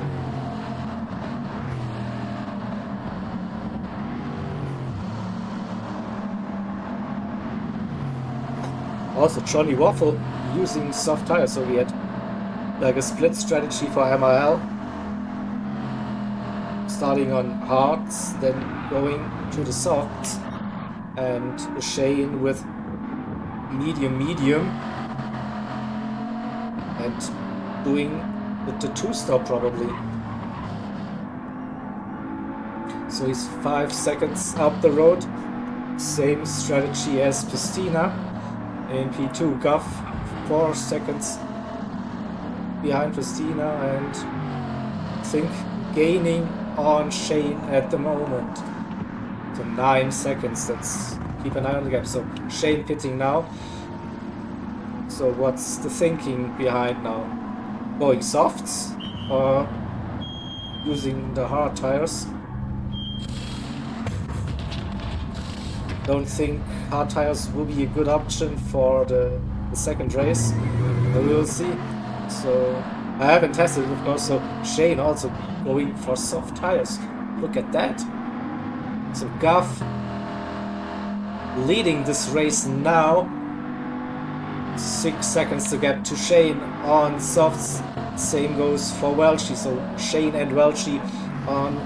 S2: Also Johnny Waffle using soft tires, so we had like a split strategy for MRL, starting on hards, then going to the softs, and Shane with medium, and doing the 2-stop probably. So he's 5 seconds up the road, same strategy as Pistina. In P2, Guff 4 seconds behind Christina, and I think gaining on Shane at the moment. So 9 seconds, let's keep an eye on the gap. So Shane pitting now. So what's the thinking behind now? Going softs or using the hard tires? don't think hard tires will be a good option for the second race. We will see. So I haven't tested it, of course. So Shane also going for soft tires. Look at that. So Guff leading this race now. 6 seconds to get to Shane on softs. Same goes for Welchie. So Shane and Welchie on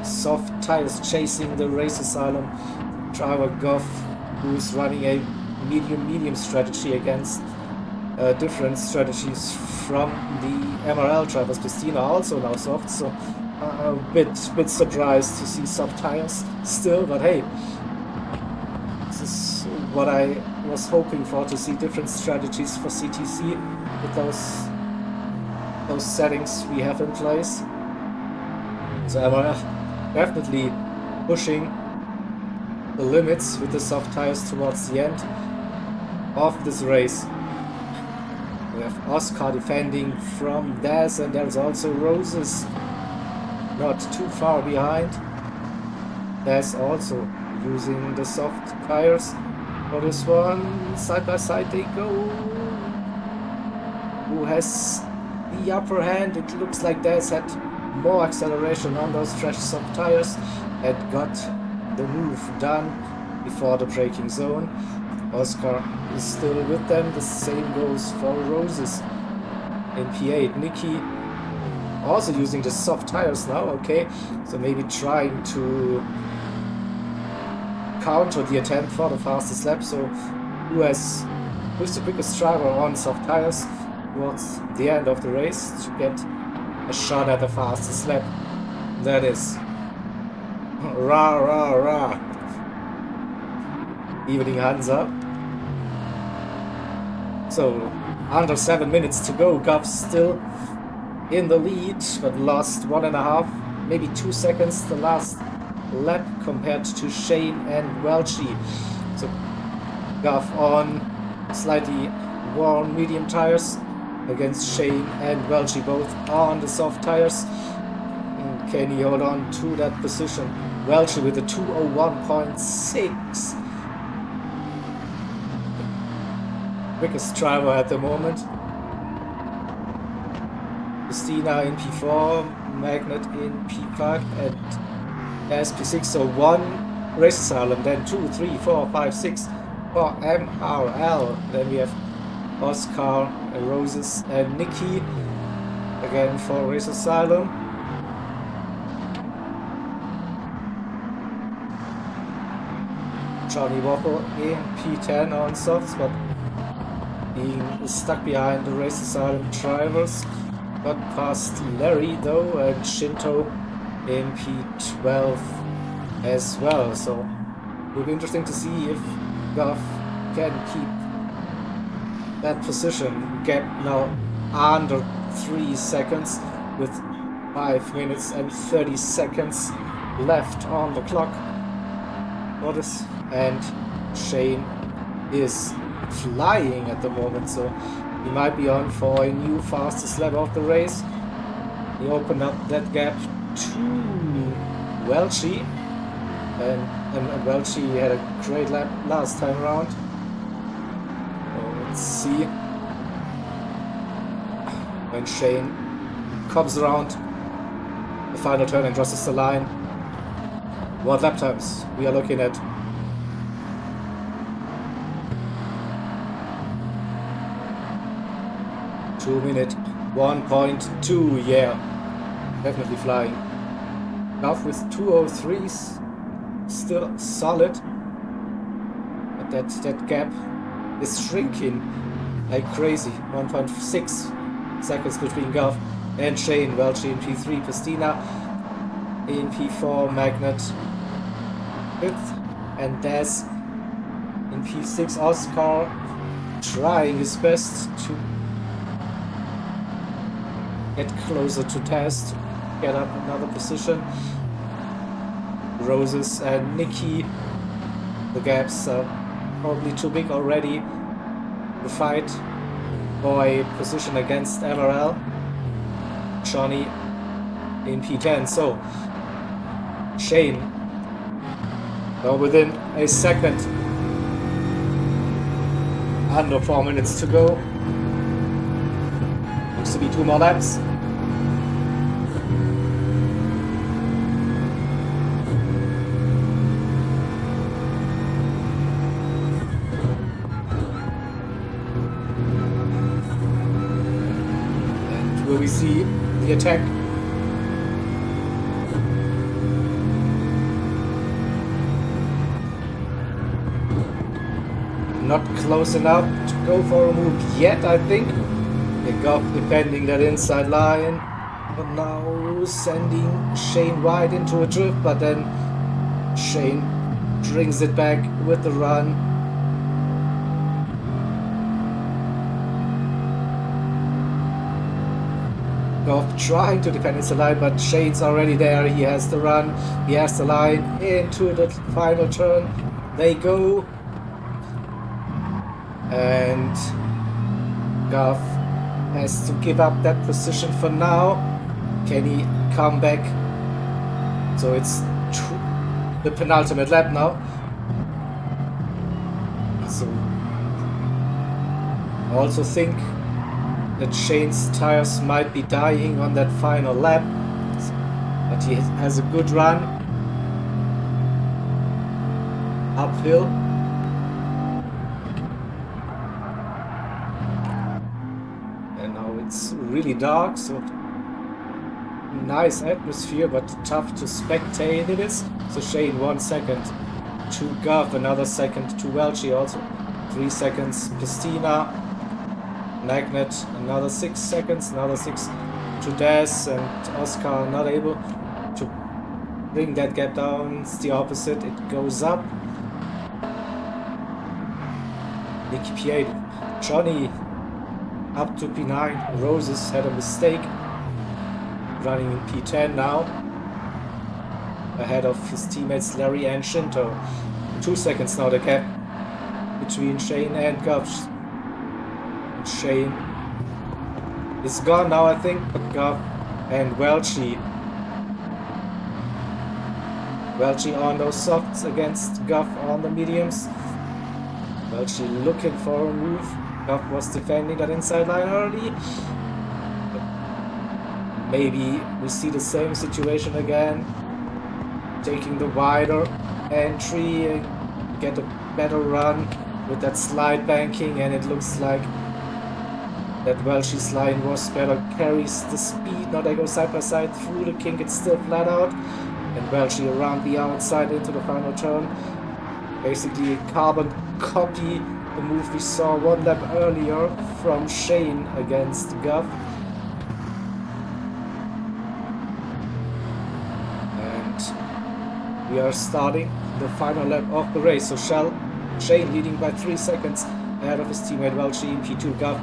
S2: soft tires chasing the race asylum. Driver Goff, who's running a medium strategy against different strategies from the MRL drivers. Christina also now soft, so a bit surprised to see soft tires still, but hey, this is what I was hoping for, to see different strategies for CTC with those settings we have in place. So MRL definitely pushing the limits with the soft tires towards the end of this race. We have Oscar defending from Daz, and there's also Roses not too far behind. Daz also using the soft tires for this one. Side by side they go. Who has the upper hand? It looks like Daz had more acceleration on those fresh soft tires and got the move done before the braking zone. Oscar is still with them. The same goes for Roses in P8. Nikki also using the soft tires now. Okay, so maybe trying to counter the attempt for the fastest lap. So who's the quickest driver on soft tires towards the end of the race to get a shot at the fastest lap? That is rah rah rah. Evening Hansa. So under 7 minutes to go. Guff still in the lead, but lost 1.5, maybe 2 seconds the last lap compared to Shane and Welchie. So Guff on slightly worn medium tires against Shane and Welchie both on the soft tires. Can he hold on to that position? Welchie with a 2:01.6. Quickest driver at the moment. Christina in P4, Magnet in P5, and SP6. So 1 race asylum, then 2, 3, 4, 5, 6 for MRL. Then we have Oscar, Roses, and Nikki again for race asylum. Johnny Waffle in P10 on softs, but being stuck behind the race asylum drivers. Got past Larry though, and Shinto in P12 as well. So it will be interesting to see if Guff can keep that position. Gap now under 3 seconds with 5 minutes and 30 seconds left on the clock. Notice, and Shane is flying at the moment, so he might be on for a new fastest lap of the race. He opened up that gap to Welchie, and Welchie had a great lap last time around. So let's see when Shane comes around the final turn and crosses the line, what lap times we are looking at. Two minute 1.2, yeah, definitely flying. Guff with 2:03s, still solid, but that gap is shrinking like crazy. 1.6 seconds between Guff and Shane. Welchie in P3, Christina in P4, Magnet 5th, and Daz in P6. Oscar trying his best to get closer to Test, get up another position. Roses and Nikki, the gaps are probably too big already to fight for a position against MRL. Johnny in P10. So Shane So within a second, under 4 minutes to go. Looks to be 2 more laps. And will we see the attack? Not close enough to go for a move yet, I think. Goff defending that inside line, but now sending Shane wide into a drift, but then Shane brings it back with the run. Goff trying to defend inside line, but Shane's already there. He has the run, he has the line into the final turn. They go. And Goff has to give up that position for now. Can he come back? So it's the penultimate lap now. So I also think that Shane's tires might be dying on that final lap, but he has a good run uphill. It's really dark, so nice atmosphere, but tough to spectate it is. So Shane 1 second to Goff, another second to Welchie, also 3 seconds. Pistina, Magnet, another 6 seconds, another 6 to Des, and Oscar not able to bring that gap down. It's the opposite, it goes up. Nicky P8, Johnny up to P9. Roses had a mistake, running in P10 now, ahead of his teammates Larry and Shinto. 2 seconds now the gap between Shane and Goff. Shane is gone now, I think, but Goff and Welchie on those softs against Goff on the mediums. Welchie looking for a move. Goff was defending that inside line early. But maybe we see the same situation again. Taking the wider entry, get a better run with that slide banking, and it looks like that Welchie's line was better, carries the speed. Now they go side by side through the kink, it's still flat out. And Welchie around the outside into the final turn. Basically a carbon copy the move we saw 1 lap earlier from Shane against Goff. And we are starting the final lap of the race. So Shane leading by 3 seconds ahead of his teammate Welchie. P2 Goff,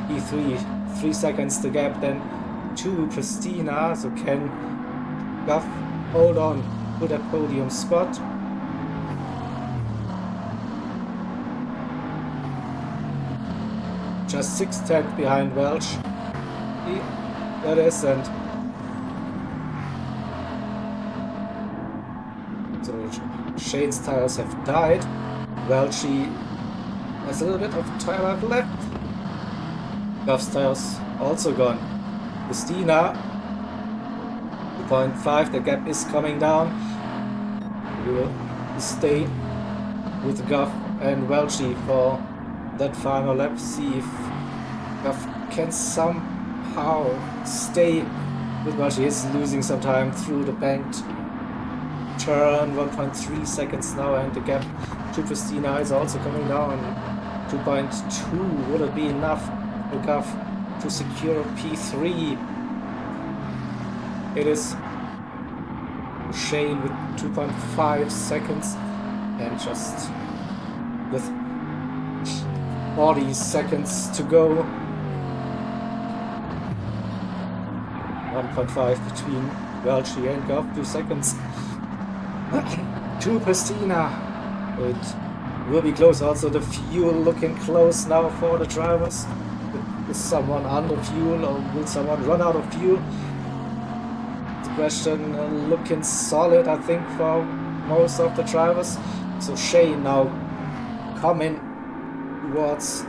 S2: P3, 3 seconds the gap then to Christina. So can Goff hold on to that podium spot? Just 6 tenths behind Welch. That is, and so Shane's tires have died. Welchie has a little bit of tire life left. Goff's tires also gone. Christina 2.5, the gap is coming down. We will stay with Goff and Welchie for that final lap, see if Goff can somehow stay with Welchie. Is losing some time through the banked turn, 1.3 seconds now, and the gap to Christina is also coming down. 2.2, would it be enough for Goff to secure P3? It is Shane with 2.5 seconds, and just with 40 seconds to go. 1.5 between Welchie and Goff, 2 seconds. To Christina. It will be close. Also the fuel looking close now for the drivers. Is someone under fuel, or will someone run out of fuel? The question looking solid, I think, for most of the drivers. So Shane now coming towards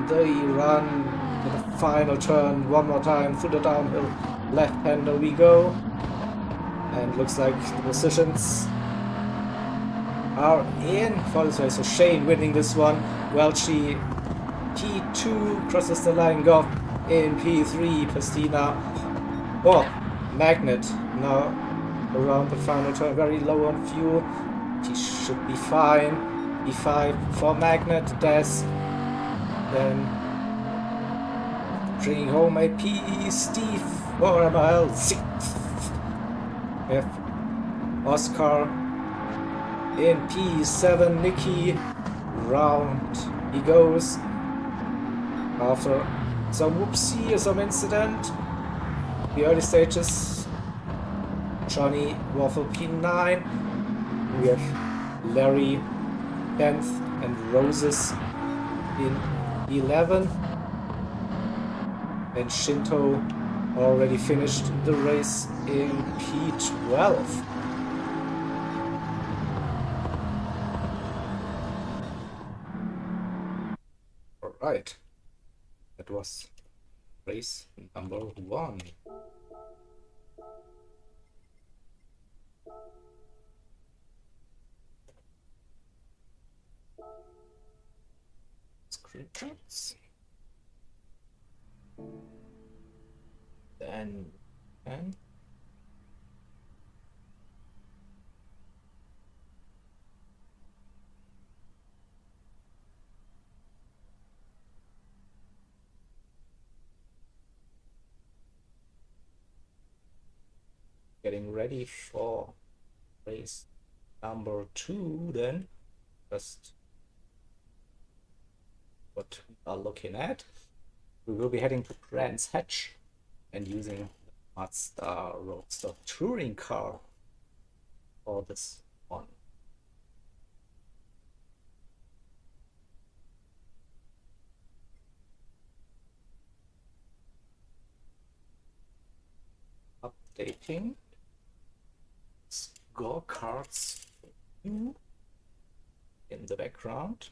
S2: the run to the final turn one more time through the downhill. Left-hander we go. And looks like the positions are in for this race. So Shane winning this one. Welchie P2 crosses the line. Goff in P3. Pastina. Oh, Magnet now around the final turn. Very low on fuel. He should be fine. P5 for Magnet. Des. Then bringing home a P. Steve for MRL. 6th. F. Oscar in P7, Nicky, round he goes after some whoopsie or some incident. The early stages, Johnny Waffle P9, we have Larry 10th and Roses in 11, and Shinto already finished the race in P12. Alright, that was race number 1. Screenshots. Then and getting ready for race number 2 then. Just what we are looking at. We will be heading to Brands Hatch and using the Mazda Roadster touring car for this one. Updating scorecards for you in the background.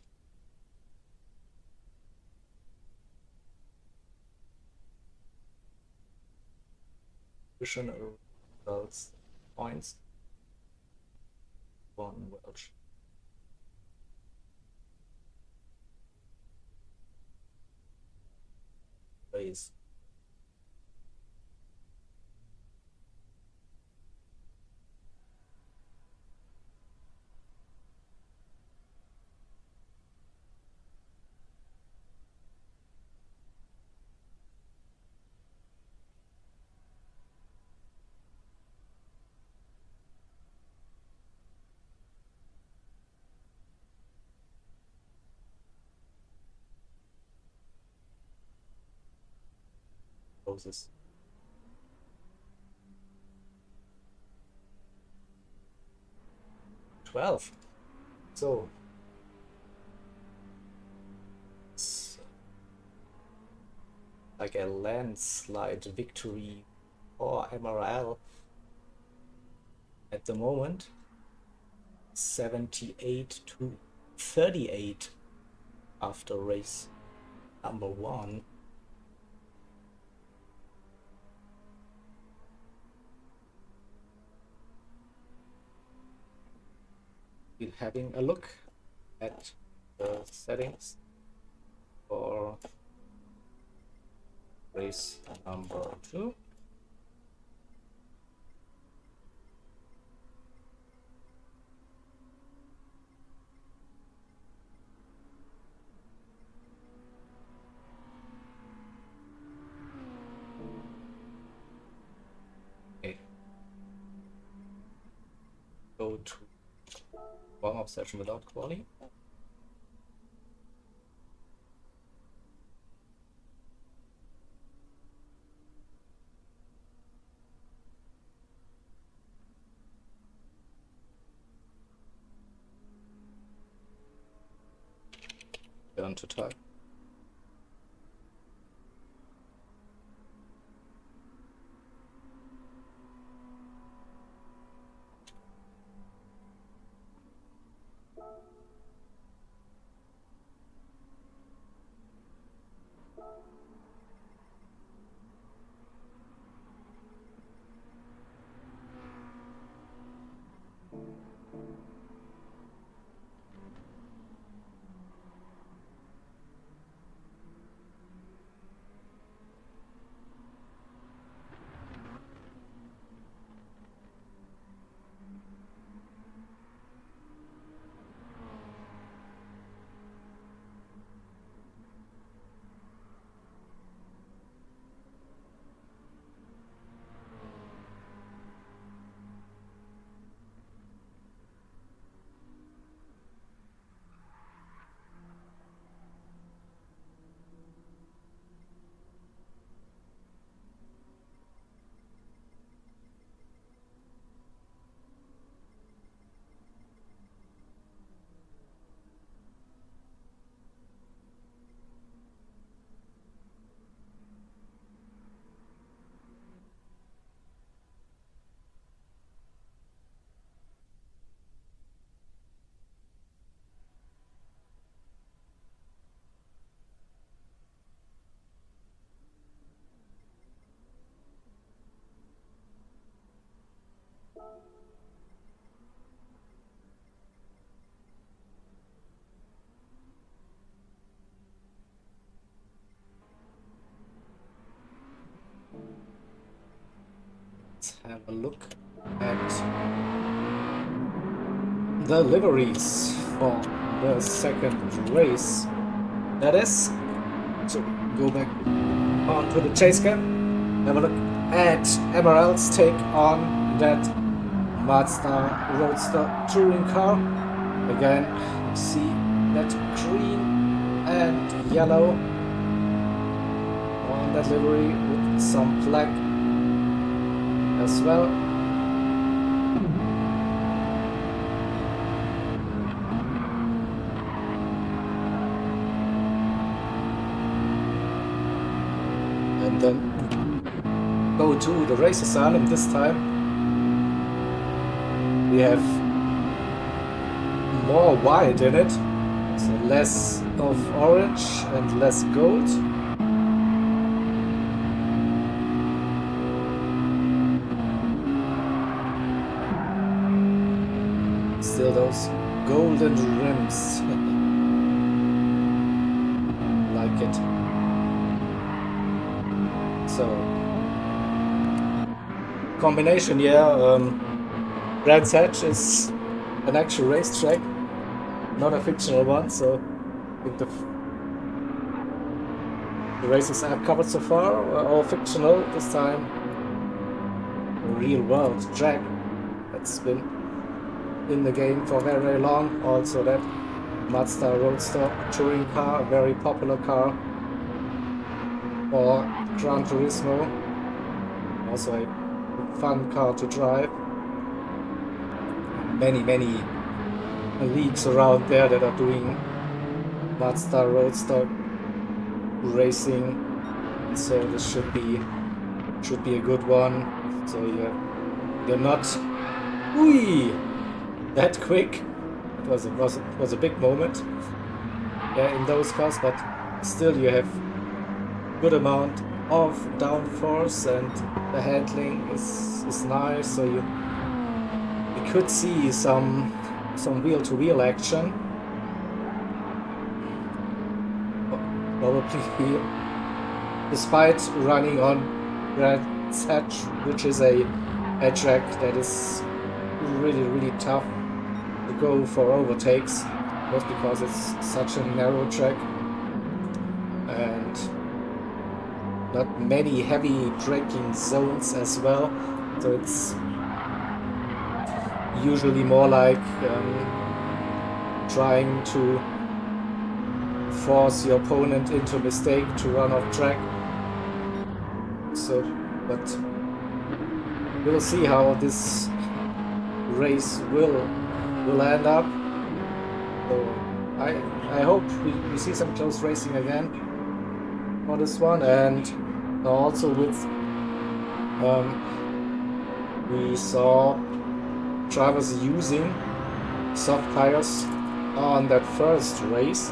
S2: Additional results, points, 1 Welch. Race. Roses. $12. So it's like a landslide victory for MRL at the moment. 78 to 38 after race number 1. We're having a look at the settings for race number 2. Okay. Go to warm-up session without quali. Turn to type. Let's have a look at the liveries for the second race. That is, so go back onto the chase cam, have a look at MRL's take on that Mazda Roadster touring car. Again, you see that green and yellow on that livery with some black as well. And then go to the race asylum. This time we have more white in it, so less of orange and less gold. Still those golden rims. Like it. So combination here, Brands Hatch is an actual racetrack, not a fictional one, so I think the races I've covered so far are all fictional. This time a real world track that's been in the game for very, very long. Also that Mazda Roadster touring car, a very popular car for Gran Turismo, also a fun car to drive. Many leagues around there that are doing Mazda Roadster racing, so this should be a good one. So you're not that quick. It was a big moment, yeah, in those cars, but still you have good amount of downforce and the handling is nice, so you could see some wheel-to-wheel action. Probably, despite running on Brands Hatch, which is a track that is really tough to go for overtakes, just because it's such a narrow track and not many heavy braking zones as well, so it's usually more like trying to force your opponent into a mistake to run off track. So, but we'll see how this race will end up. So I hope we see some close racing again for this one, and also with we saw drivers using soft tires on that first race.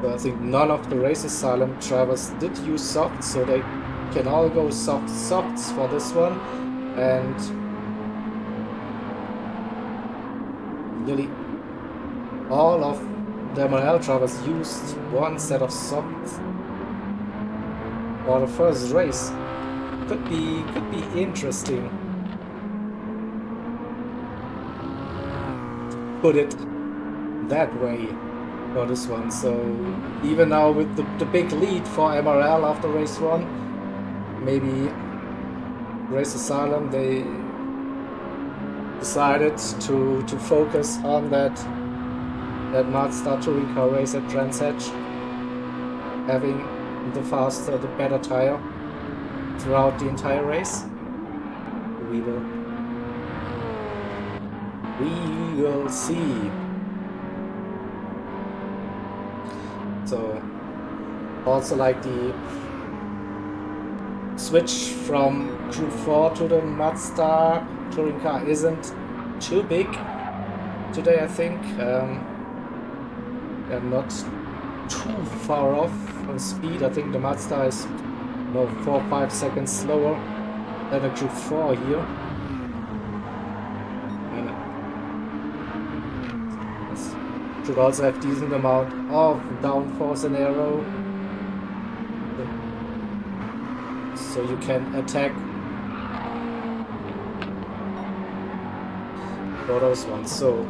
S2: So I think none of the race asylum drivers did use softs, so they can all go softs for this one. And nearly all of the MRL drivers used one set of softs for the first race. Could be interesting. Put it that way for this one. So even now with the big lead for MRL after race 1, maybe Race Asylum, they decided to focus on that Mazda touring car race at Trans Hatch, having the faster, the better tire throughout the entire race. We will see. So also like the switch from Group 4 to the Mazda touring car isn't too big today, I think. They're not too far off on speed. I think the Mazda is 4 or 5 seconds slower than a Group 4 here. Should also have decent amount of downforce and aero, so you can attack for those ones. So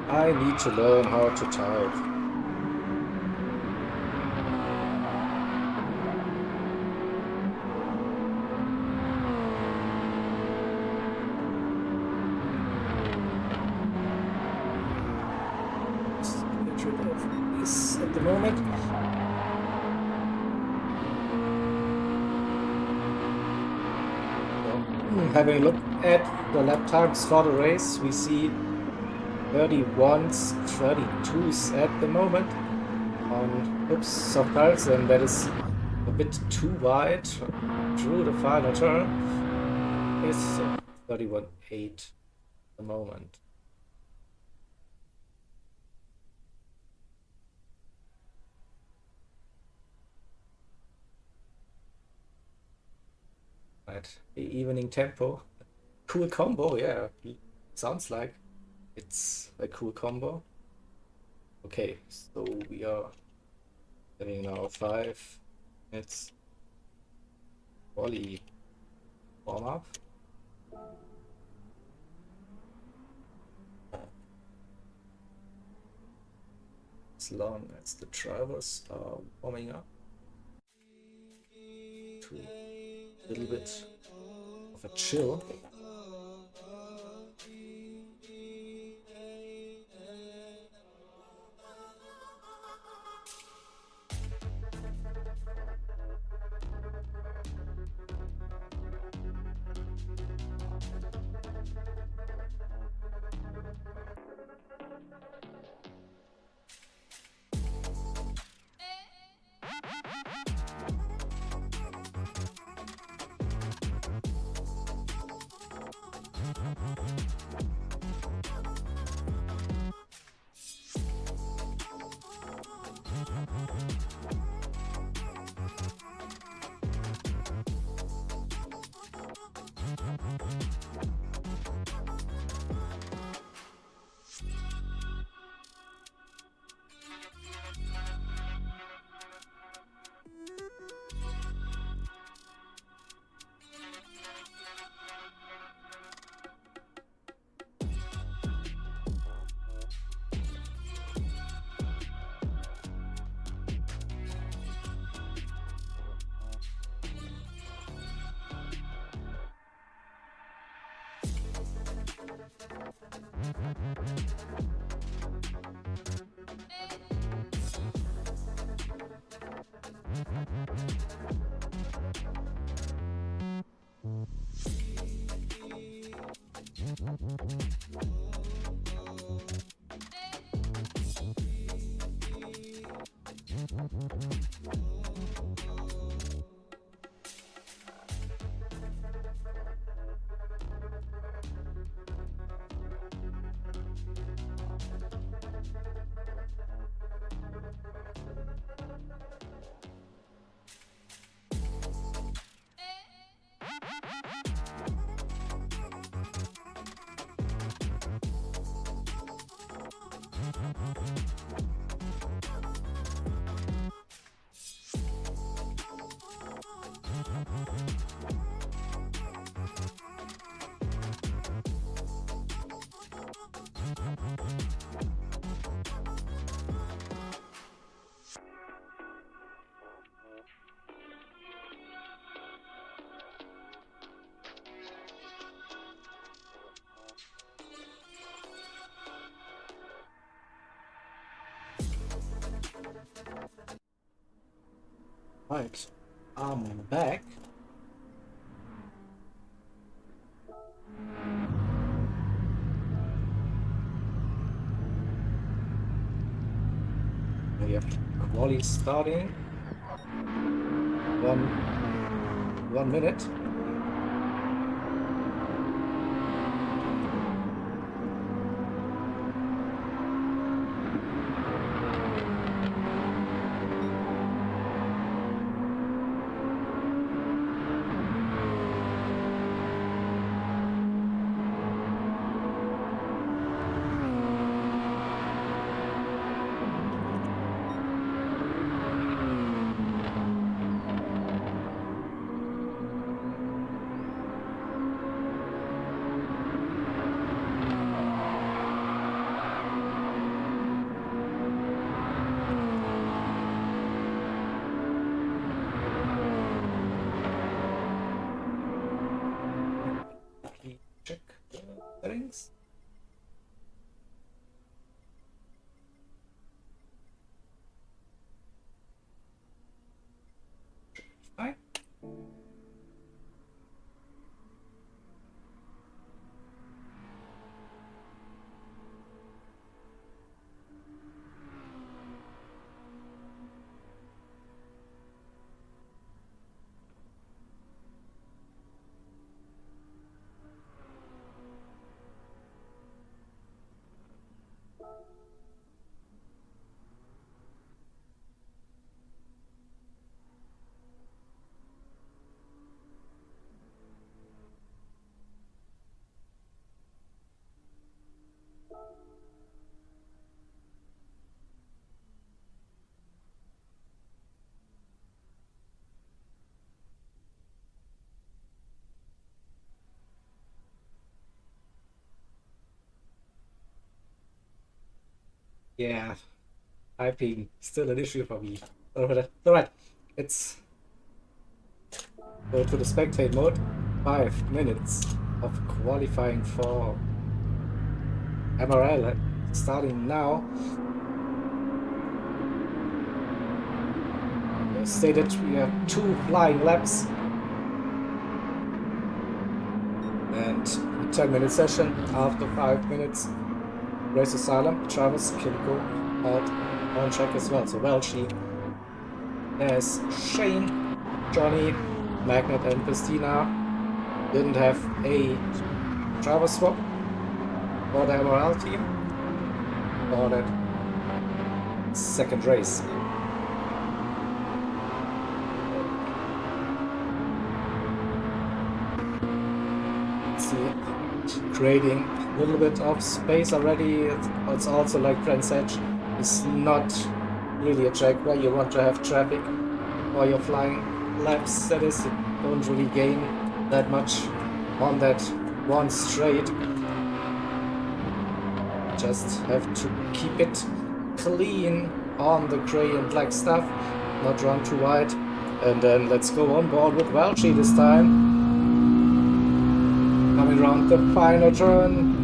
S2: I need to learn how to type. Just get rid of this at the moment. Having a look at the lap times for the race, we see 31s, 32s at the moment on soft tires, and that is a bit too wide through the final turn. It's 31.8 at the moment. Right, the evening tempo. Cool combo, yeah. Sounds like it's a cool combo. Okay, so we are having now 5 minutes volley warm up. As long as the drivers are warming up to a little bit of a chill. Right, I'm back. We have quali starting. 1 minute. Check the settings. Fine. Yeah, typing still an issue for me. Alright, let's go to the spectate mode. 5 minutes of qualifying for MRL starting now. As stated, we have 2 flying laps and a 10-minute session. After 5 minutes, race asylum. Travis can go out on track as well. So Welchie as Shane, Johnny, Magnet, and Christina didn't have a driver swap for the MRL team for that second race. See, creating a little bit of space already. It's also like Brands Edge. It's not really a track where you want to have traffic or you're flying laps. That is, you don't really gain that much on that one straight. Just have to keep it clean on the gray and black stuff, not run too wide. And then let's go on board with Welchie this time. Coming around the final turn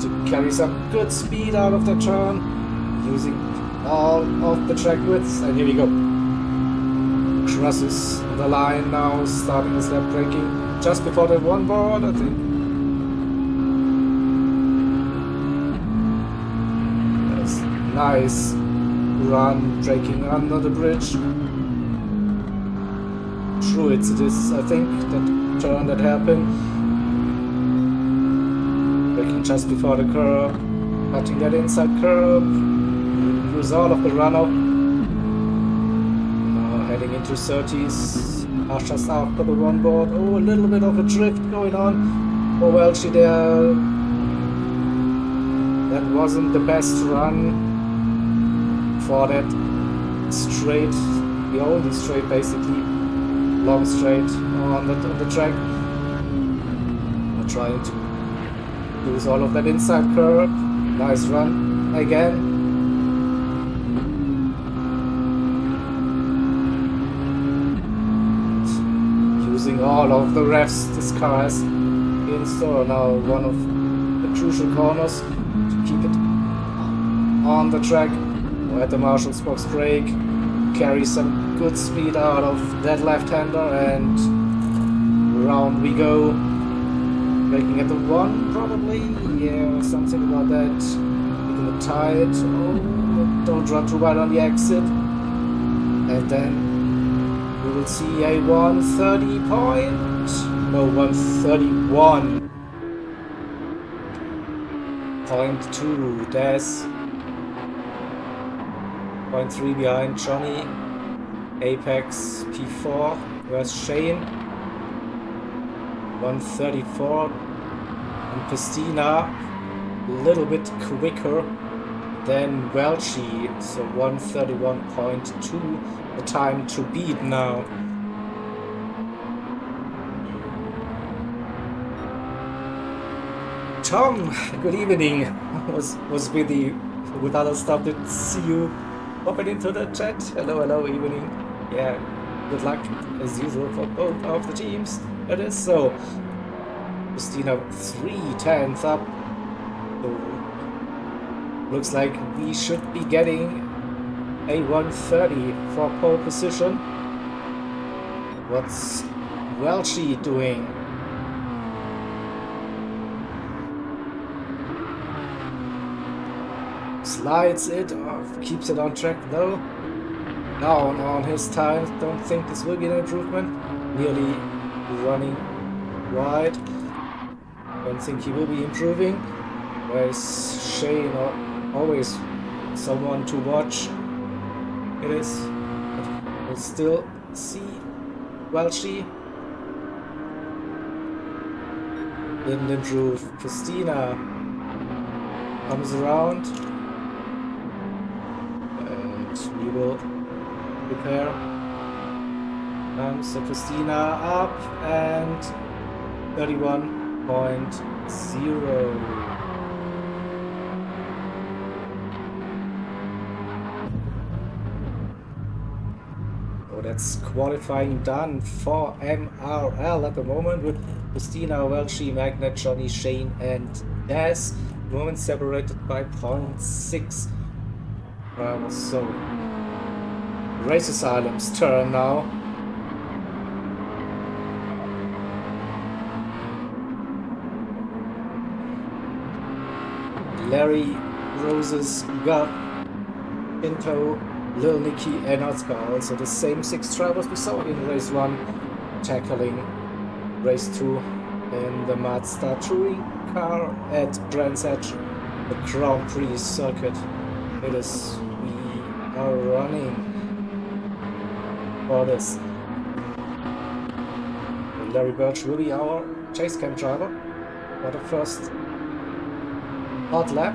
S2: to carry some good speed out of the turn, using all of the track widths. And here we go. Crosses the line now, starting his lap braking just before the one board, I think. That's nice run, braking under the bridge. True, it is, I think, that turn that happened. Braking just before the curb, cutting that inside curb. Use all of the runoff. Now heading into 30s. Just after the one board. Oh, a little bit of a drift going on. Oh well, she there. That wasn't the best run for that straight, the only straight basically, long straight on the track. I'm trying to use all of that inside curve. Nice run again. Using all of the revs this car has in store. Now one of the crucial corners to keep it on the track. At the marshal's box brake, carry some good speed out of that left-hander, and round we go. Braking at the one, probably, yeah, something about that. Keeping it tight. Oh, don't run too wide on the exit. And then we will see a 130 point. No, 131.2. There's 0.3 behind Johnny. Apex P4 where's Shane. 134. And Christina a little bit quicker than Welchie, so 131.2 the time to beat now. Tom, good evening. Was busy with other stuff. Didn't see you popping into the chat. Hello, evening. Yeah, good luck as usual for both of the teams. It is so. Christina 3/10 up. So looks like we should be getting a 130 for pole position. What's Welchie doing? Slides it off, keeps it on track though. Down on his time, don't think this will be an improvement. Nearly running wide. Don't think he will be improving. Where's Shane? Always someone to watch. It is. We'll still see Welchie. Didn't improve. Christina comes around. And we will prepare. So Christina up and 31.0. That's qualifying done for MRL at the moment with Christina, Welchie, Magnet, Johnny, Shane and Daz. At the moment separated by 0.6. So Race Asylum's turn now. Larry, Roses, Gut, Pinto, Lil Nicky and Oscar, also the same 6 drivers we saw in race 1, tackling race 2 in the Mazda touring car at Brands Hatch, the Grand Prix circuit. It is, we are running for this. Larry Birch will be our chase cam driver for the first hot lap,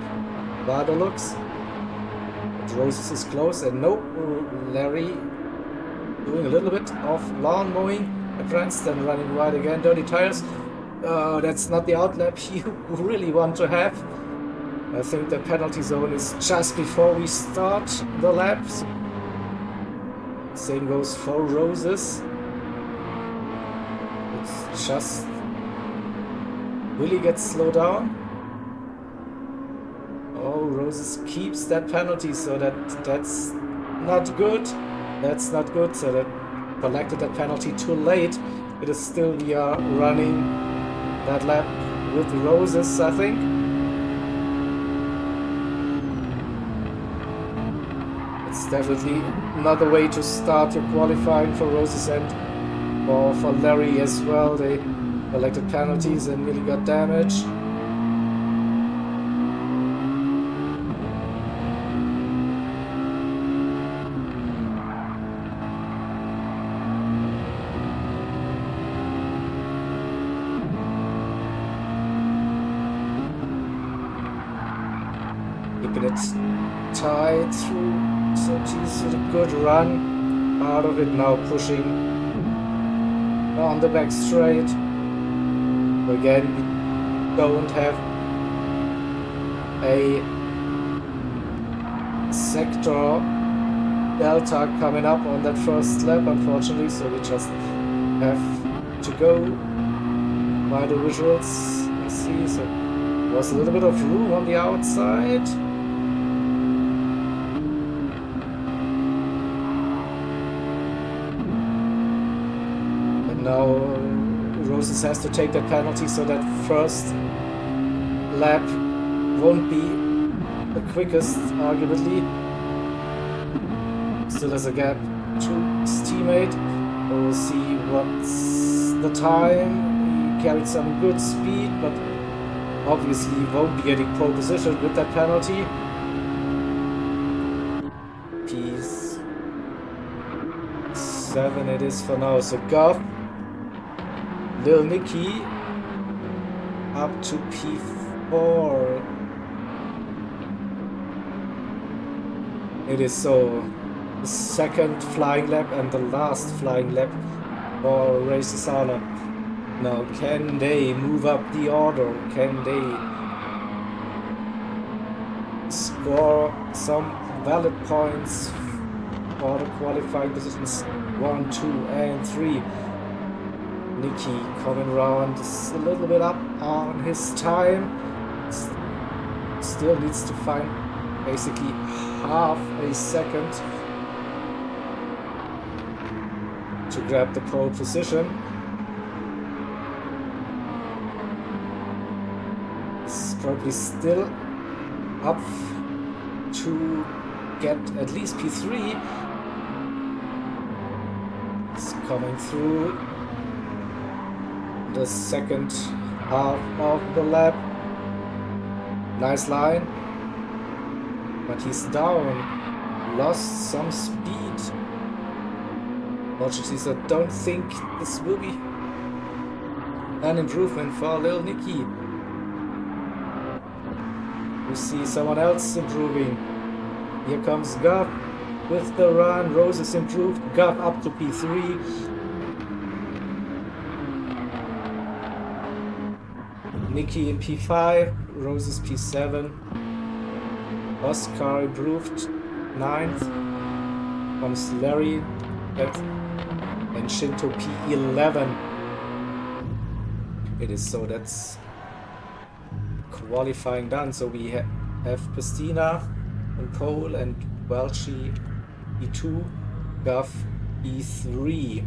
S2: by the looks. Roses is close, and no, Larry doing a little bit of lawn mowing at Cranston, running wide again, dirty tires. That's not the outlap you really want to have. I think the penalty zone is just before we start the laps. Same goes for Roses. It's just really gets slowed down. Oh, Roses keeps that penalty, so that's not good. That's not good. So that collected that penalty too late. It is still, we are running that lap with Roses, I think. It's definitely another way to start your qualifying for Roses and for Larry as well. They collected penalties and really got damage. Keeping it tied through, so she's with a good run out of it now, pushing on the back straight. Again, we don't have a sector delta coming up on that first lap, unfortunately, so we just have to go by the visuals and see. So there was a little bit of room on the outside. And now Roses has to take that penalty, so that first lap won't be the quickest, arguably. Still has a gap to his teammate. We'll see what's the time. He carried some good speed, but obviously won't be getting pole position with that penalty. P7 it is for now. So Goff, Lil Nicky up to P4. It is so the second flying lap and the last flying lap for Race Asana. Now, can they move up the order? Can they score some valid points for the qualifying positions 1, 2, and 3? Nicky coming around is a little bit up on his time. Still needs to find basically half a second to grab the pole position. He's probably still up to get at least P3. It's coming through the second half of the lap. Nice line. But he's down, lost some speed. Unfortunately, so I don't think this will be an improvement for Lil Nicky. We see someone else improving. Here comes Gup with the run. Roses improved. Gup up to P3. Nicky in P5. Roses P7. Oscar improved 9th. Comes Larry 10th. And Shinto P11. It is so that's qualifying done. So we have Christina on pole and Welchie E2, Guff E3.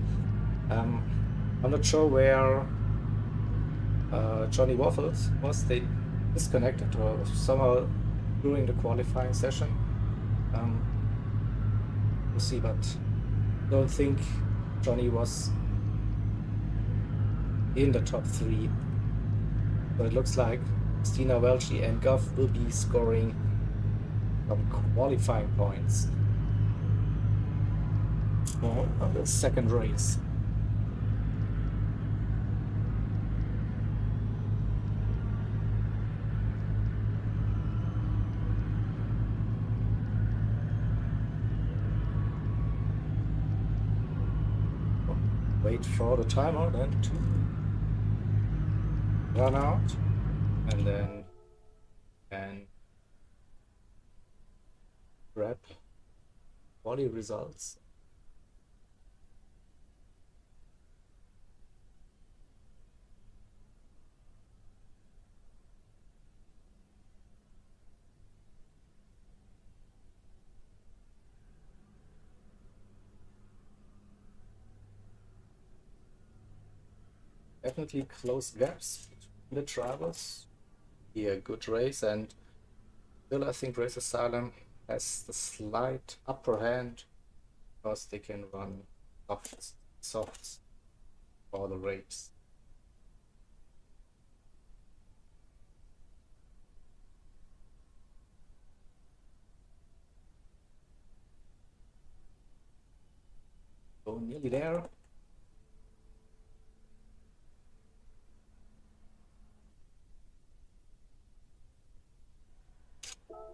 S2: I'm not sure where Johnny Waffles was. They disconnected or somehow during the qualifying session. We'll see, but don't think Johnny was in the top 3. But it looks like Stina Welchie and Guff will be scoring some qualifying points for the second race. Wait for the timer then to run out, and then can grab quali results. Definitely close gaps between the drivers. Yeah, good race, and still I think Race Asylum has the slight upper hand because they can run softs for the race. So nearly there.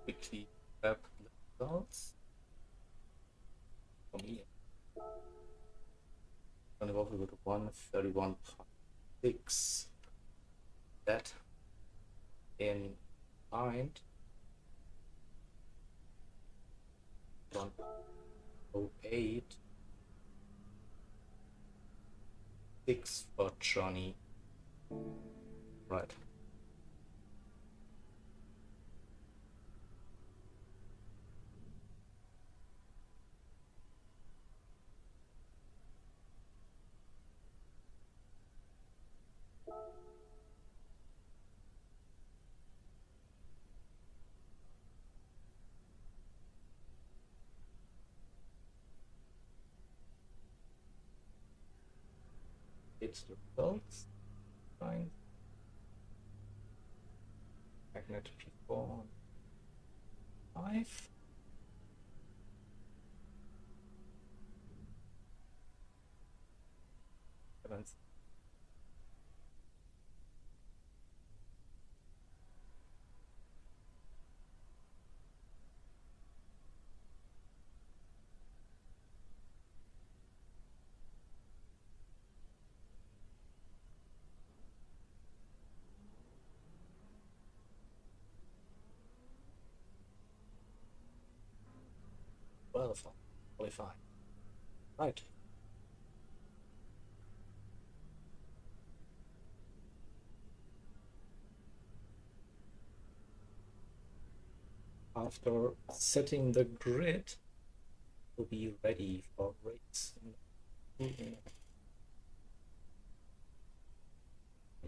S2: Quickly grab the results. For me, only what we go to 131.6. That in mind. 108. 6 for Johnny. Right. It's the results. Fine. Magnet P4 5. Well, totally fine. Right. After setting the grid, we'll be ready for race.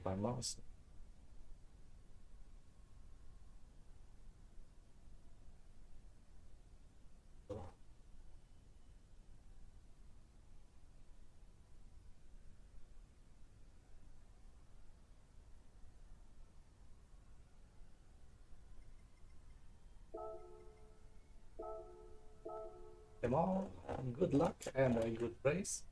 S2: By mouse. Them all, good luck and a good race.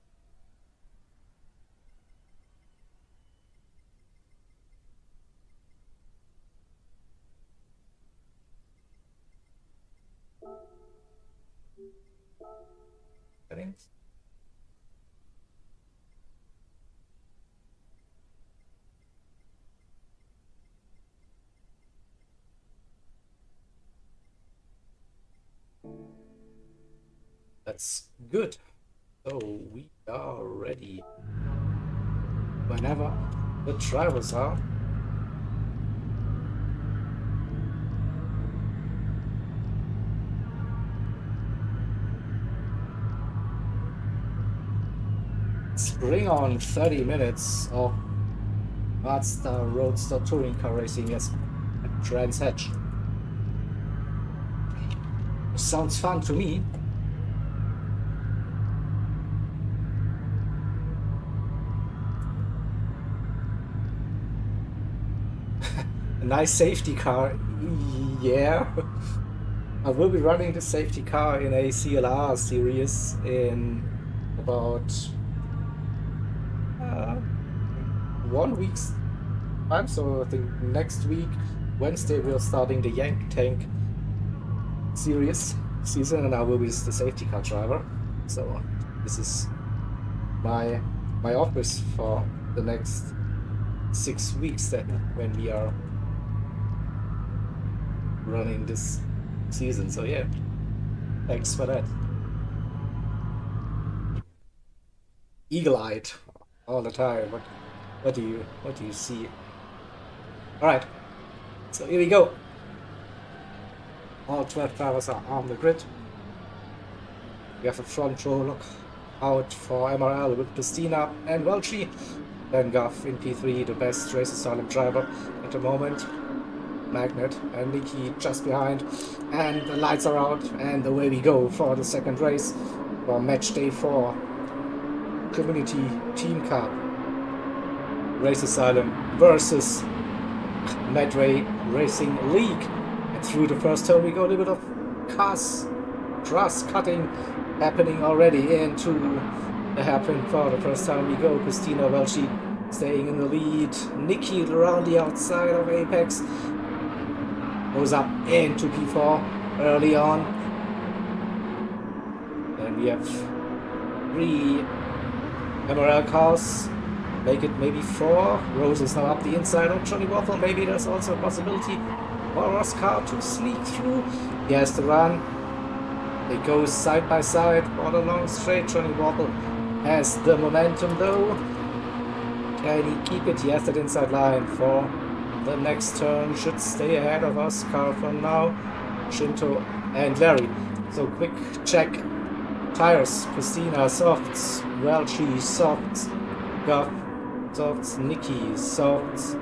S2: Settings. That's good. So we are ready whenever the drivers are. Let's bring on 30 minutes of Mazda Roadster touring car racing at Trans Hatch. Sounds fun to me. A nice safety car, yeah. I will be running the safety car in a CLR series in about 1 week's time. So I think next week, Wednesday, we're starting the Yank Tank series season, and I will be the safety car driver. So this is my office for the next 6 weeks then, when we are running this season. So yeah, thanks for that. Eagle-eyed all the time. What do you see? All right, so here we go. All 12 drivers are on the grid. We have a front row look out for MRL with Christina and Welchie. Then Goff in P3, the best race asylum driver at the moment. Magnet and Nikki just behind, and the lights are out, and away we go for the second race for match day 4 Community Team Cup Race Asylum versus Medway Racing League. And through the first turn we go, a little bit of grass cutting happening already into the hairpin for the first time we go. Christina Welchi staying in the lead, Nikki around the outside of Apex goes up into P4 early on. Then we have 3 MRL cars, make it maybe 4. Rose is now up the inside of Johnny Waffle. Maybe there's also a possibility for Ross car to sneak through. He has to run. They go side by side on a long straight. Johnny Waffle has the momentum though. Can he keep it? He has that inside line for the next turn. Should stay ahead of Oscar for now. Shinto and Larry. So quick check. Tires. Christina softs. Welchi softs. Guff softs. Nikki softs.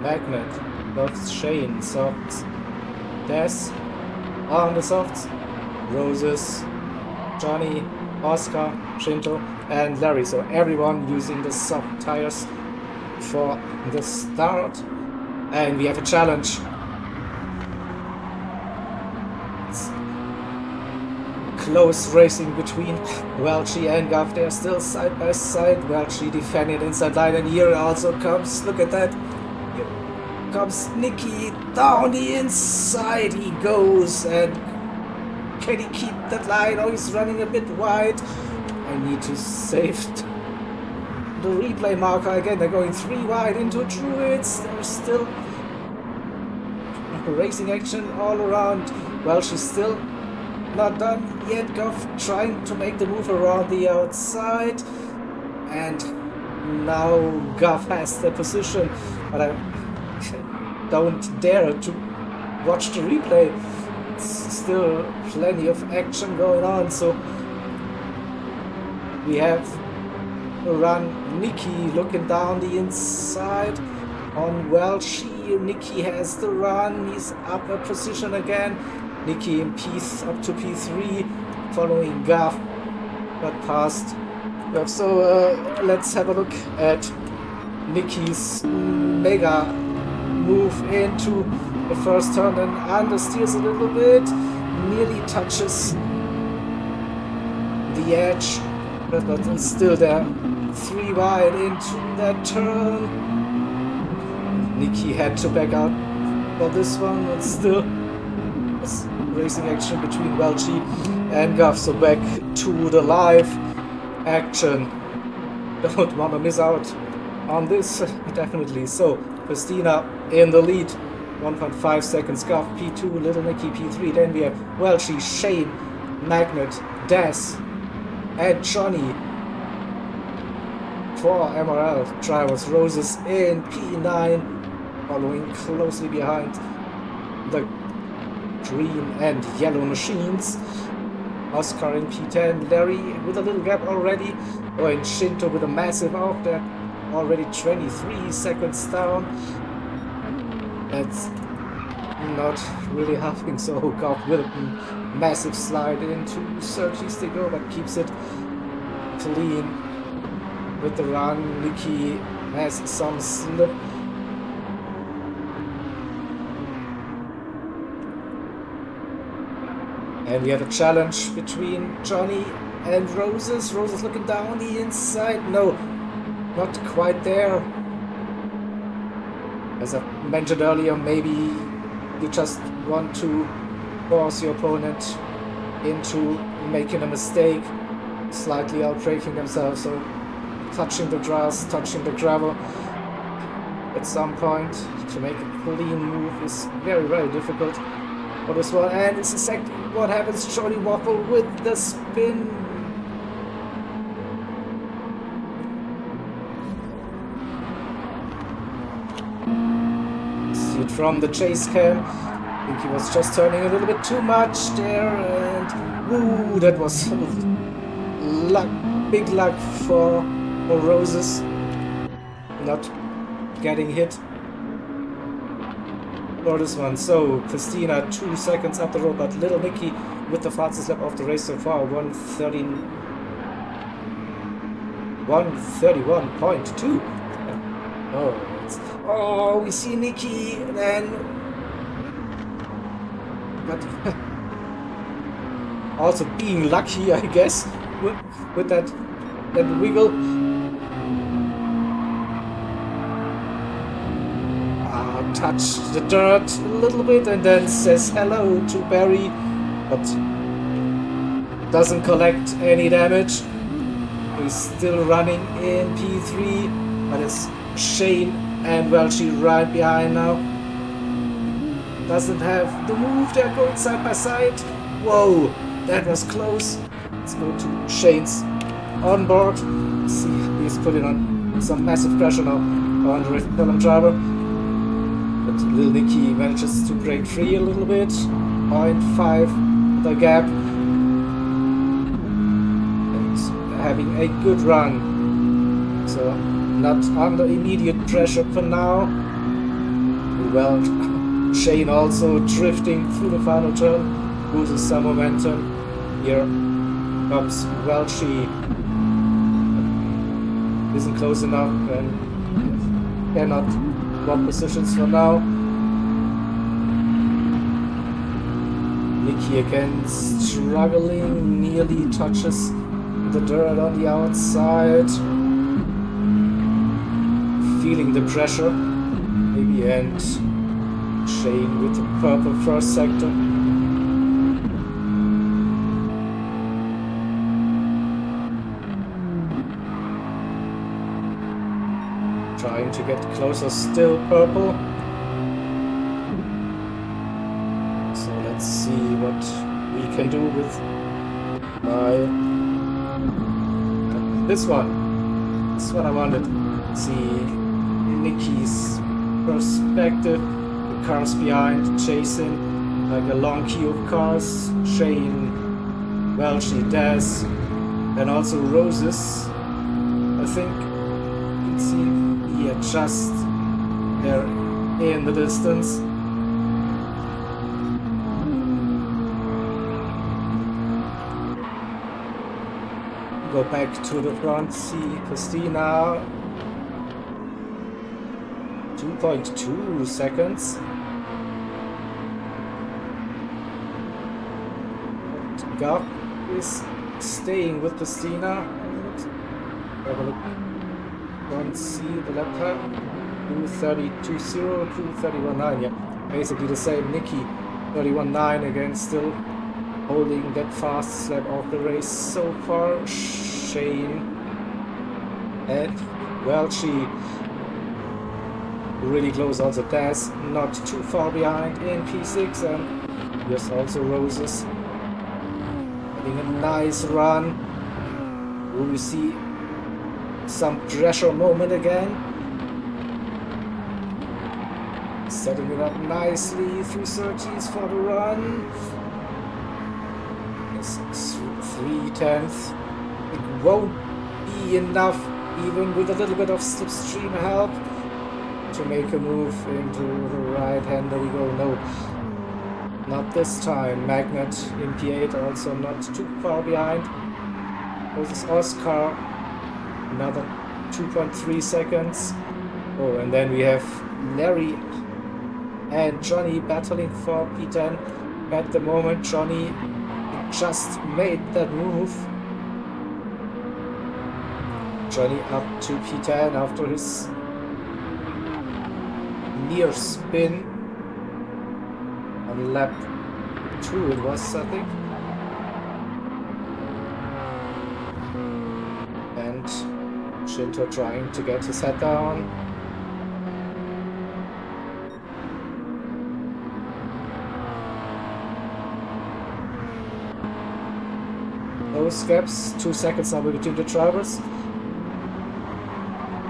S2: Magnet softs. Shane softs. Des on the softs. Roses. Johnny, Oscar, Shinto and Larry. So everyone using the soft tires for the start. And we have a challenge. It's close racing between Welchi and Gav. They're still side by side. Welchi defending inside line, and here also comes, look at that, here comes Nikki down the inside. He goes, and can he keep that line? Oh, he's running a bit wide. I need to save the replay marker again. They're going 3 wide into Druids. There's still racing action all around. Well, she's still not done yet. Goff trying to make the move around the outside, and now Goff has the position, but I don't dare to watch the replay. It's still plenty of action going on. So we have a run. Nikki looking down the inside on Welchi. Nikki has the run. He's up a position again. Nikki in up to P3, following Gav, got past. So let's have a look at Nikki's mega move into the first turn, and understeers a little bit, nearly touches the edge, but it's still there. 3 wide into that turn. Nikki had to back out for this one, but still racing action between Welchi and Gav. So back to the live action. Don't want to miss out on this, definitely. So Christina in the lead, 1.5 seconds. Gav P2, Little Nikki P3. Then we have Welchi, Shane, Magnet, Des, and Johnny. 4 MRL drivers. Roses in P9, following closely behind the green and yellow machines. Oscar in P10, Larry with a little gap already, and Shinto with a massive out there, already 23 seconds down. That's not really helping, so Goff with a massive slide into 30s to go, but keeps it clean with the run. Nikki has some slip. And we have a challenge between Johnny and Roses. Roses looking down the inside. No, not quite there. As I mentioned earlier, maybe you just want to force your opponent into making a mistake, slightly outbraking themselves. So touching the grass, touching the gravel at some point to make a clean move is very, very difficult for this one. And it's exactly what happens. Johnny Waffle with the spin. See it from the chase cam. I think he was just turning a little bit too much there, and ooh, that was luck, big luck for Roses, not getting hit. for this one. So Christina 2 seconds up the road, but little Nikki with the fastest lap of the race so far, 131.2. Oh, we see Nikki then, but also being lucky, I guess, with that wiggle. Touch the dirt a little bit and then says hello to Barry, but doesn't collect any damage. He's still running in P3, but it's Shane and Welchie right behind now. Doesn't have the move, they're going side by side. Whoa, that was close. Let's go to Shane's on board. See, he's putting on some massive pressure now on the column driver. But little Nikki manages to break free a little bit. 0.5 the gap. And having a good run. So not under immediate pressure for now. Well, Shane also drifting through the final turn. Loses some momentum. Here comes Welchie. Isn't close enough and cannot swap positions for now. Nikki again struggling, nearly touches the dirt on the outside. Feeling the pressure, maybe, and Shane with the purple first sector. Trying to get closer, still purple. So let's see what we can do with this one. This is what I wanted. See Nikki's perspective. The cars behind chasing like a long queue of cars. Shane, Welchie, Daz, and also Roses. I think you can see. Just there in the distance. Go back to the front, see Christina. 2.2 seconds. Gap is staying with Christina. Have a look. See the lap time, 2:32.0, 2:31.9. Yeah, basically the same. Nikki 31.9 again, still holding that fast lap of the race so far. Shane and Welchie really close. Also Daz not too far behind in P6, and here's also Roses having a nice run. Will we see some pressure moment again? Setting it up nicely through 30s for the run. It's 3/10. It won't be enough, even with a little bit of slipstream help, to make a move into the right hand. There we go. No, not this time. Magnet in P8 also not too far behind. This is Oscar. Another 2.3 seconds. Oh, and then we have Larry and Johnny battling for P10. At the moment, Johnny just made that move. Johnny up to P10 after his near spin on lap 2 it was, I think. And Shinto trying to get his head down. Those gaps, 2 seconds now between the drivers.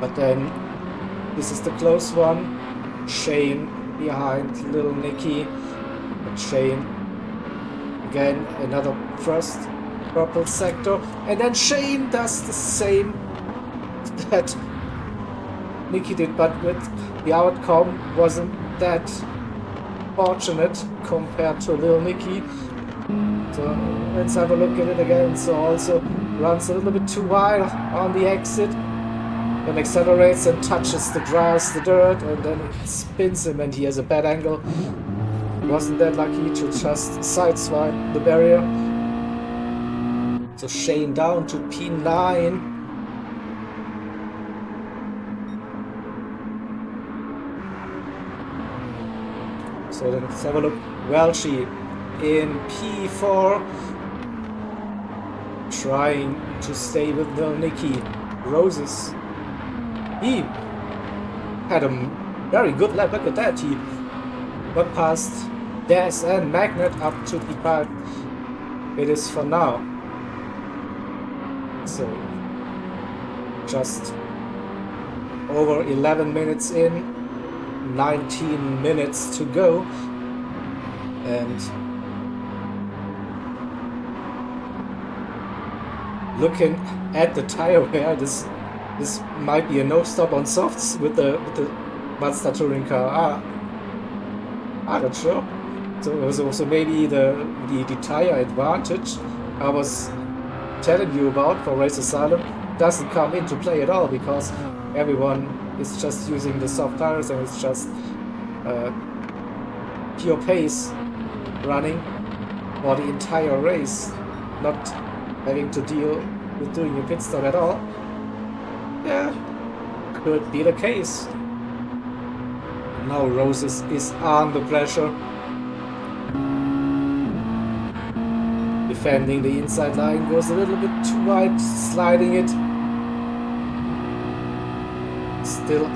S2: But then this is the close one. Shane behind little Nikki. But Shane again, another first purple sector, and then Shane does the same that Nikki did, but with the outcome wasn't that fortunate compared to Lil Nicky. So let's have a look at it again. So also runs a little bit too wide on the exit, then accelerates and touches the grass, the dirt, and then it spins him and he has a bad angle. Wasn't that lucky to just sideswipe the barrier. So Shane down to P9. So then let's have a look. Welchie in P4, trying to stay with Lil Nicky. Roses, he had a very good lap. Look at that, he got past Des and Magnet up to P5. It is for now. So just over 11 minutes in, 19 minutes to go, and looking at the tire wear, this might be a no stop on softs with the Mazda touring car. I'm not sure. So maybe the tire advantage I was telling you about for Race Asylum doesn't come into play at all, because everyone is just using the soft tires and it's just pure pace running for the entire race, not having to deal with doing a pit stop at all. Yeah, could be the case. Now Roses is under pressure, defending the inside line, goes a little bit too wide, sliding it. Still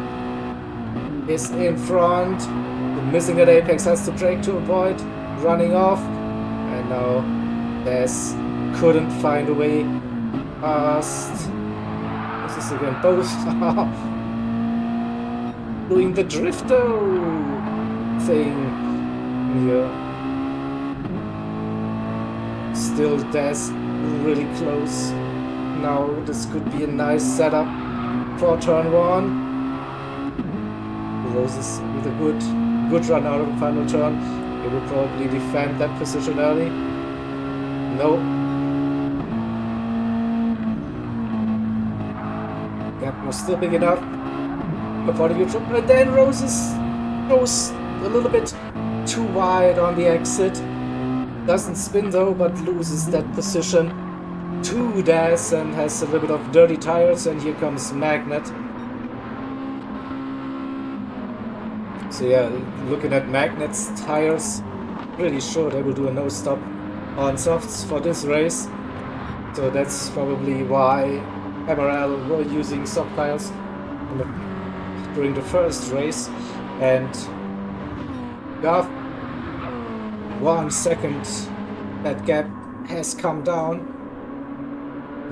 S2: is in front. Missing at apex, has to brake to avoid running off, and now Des couldn't find a way past. This is again both doing the drifter thing here. Still Des really close. Now this could be a nice setup for turn 1. Roses with a good run out of the final turn. He will probably defend that position early. No. Gap was still big enough for the neutral, but then Roses goes a little bit too wide on the exit. Doesn't spin though, but loses that position to Des and has a little bit of dirty tires, and here comes Magnet. So yeah, looking at Magnet's tires, pretty sure they will do a no stop on softs for this race. So that's probably why MRL were using soft tires during the first race. And yeah, 1 second, that gap has come down.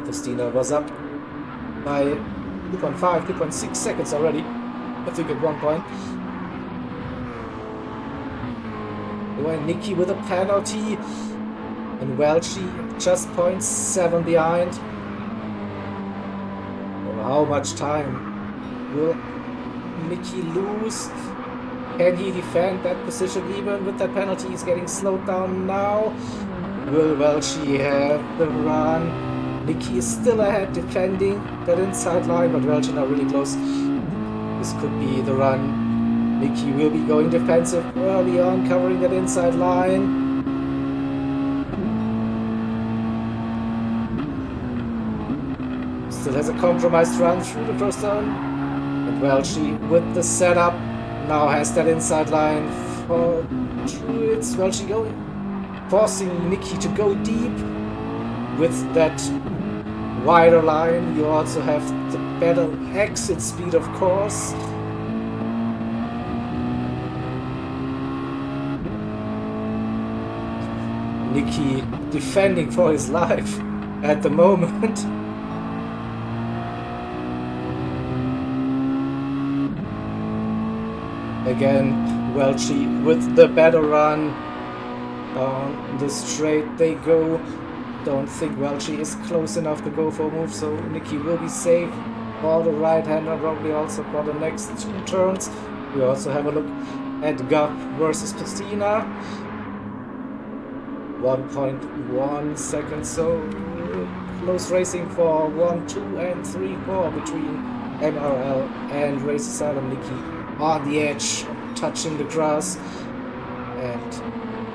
S2: Festina was up by 2.5, 2.6 seconds already, I think at one point. When Nicky with a penalty, and Welchie just 0.7 behind. Oh, how much time will Nicky lose? Can he defend that position even with that penalty? He's getting slowed down now. Will Welchie have the run? Nicky is still ahead defending that inside line, but Welchie now really close. This could be the run. Nicky will be going defensive early on, covering that inside line. Still has a compromised run through the first turn. And Welchie with the setup now has that inside line for Druids. Welchie going, forcing Nicky to go deep with that wider line. You also have the better exit speed, of course. Nicky defending for his life at the moment. Again, Welchie with the better run. On the straight they go. Don't think Welchie is close enough to go for a move, so Nicky will be safe for the right hander, probably also for the next 2 turns. We also have a look at Gov versus Pistina. 1.1 seconds, so close racing for 1, 2, and 3, 4 between MRL and Race Asylum. Nikki on the edge, touching the grass, and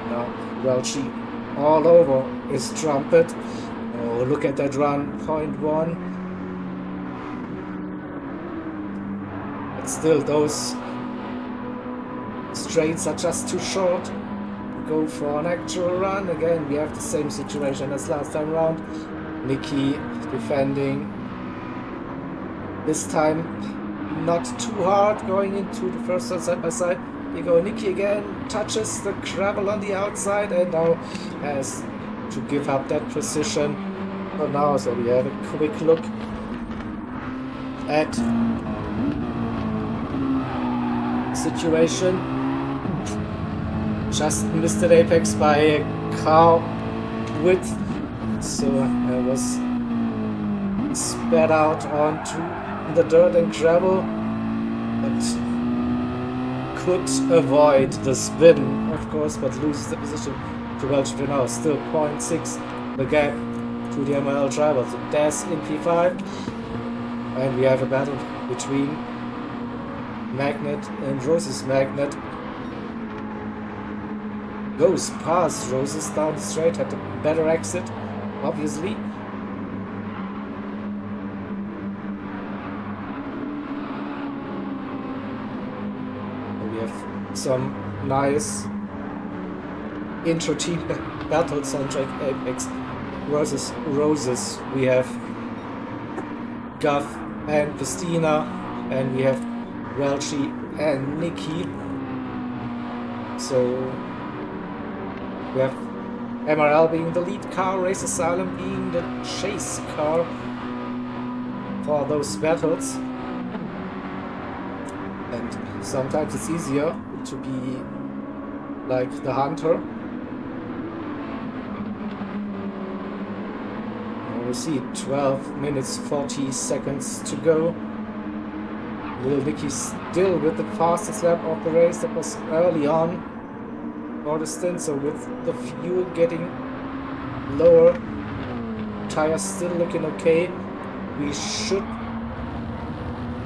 S2: now Welchie all over his trumpet. Oh, look at that run, 0.1. But still, those straights are just too short. Go for an actual run. Again, we have the same situation as last time round. Nikki defending. This time not too hard, going into the first one side by side. You go Nikki again, touches the gravel on the outside and now has to give up that position for now. So we have a quick look at situation. Just missed the apex by a car width, so I was sped out onto the dirt and gravel, but could avoid the spin, of course, but loses the position to Welch for now. Still 0.6 the gap to the MRL driver. So Des in P5, and we have a battle between Magnet and Rose's Magnet. Goes past Roses down the straight, had a better exit, obviously. We have some nice inter-team battles on track Apex versus Roses. We have Guff and Pistina, and we have Welchie and Nikki. So we have MRL being the lead car, Race Asylum being the chase car for those battles. And sometimes it's easier to be like the hunter. We see 12 minutes 40 seconds to go. Little Nicky still with the fastest lap of the race. That was early on for the stint, so with the fuel getting lower, tires still looking okay, we should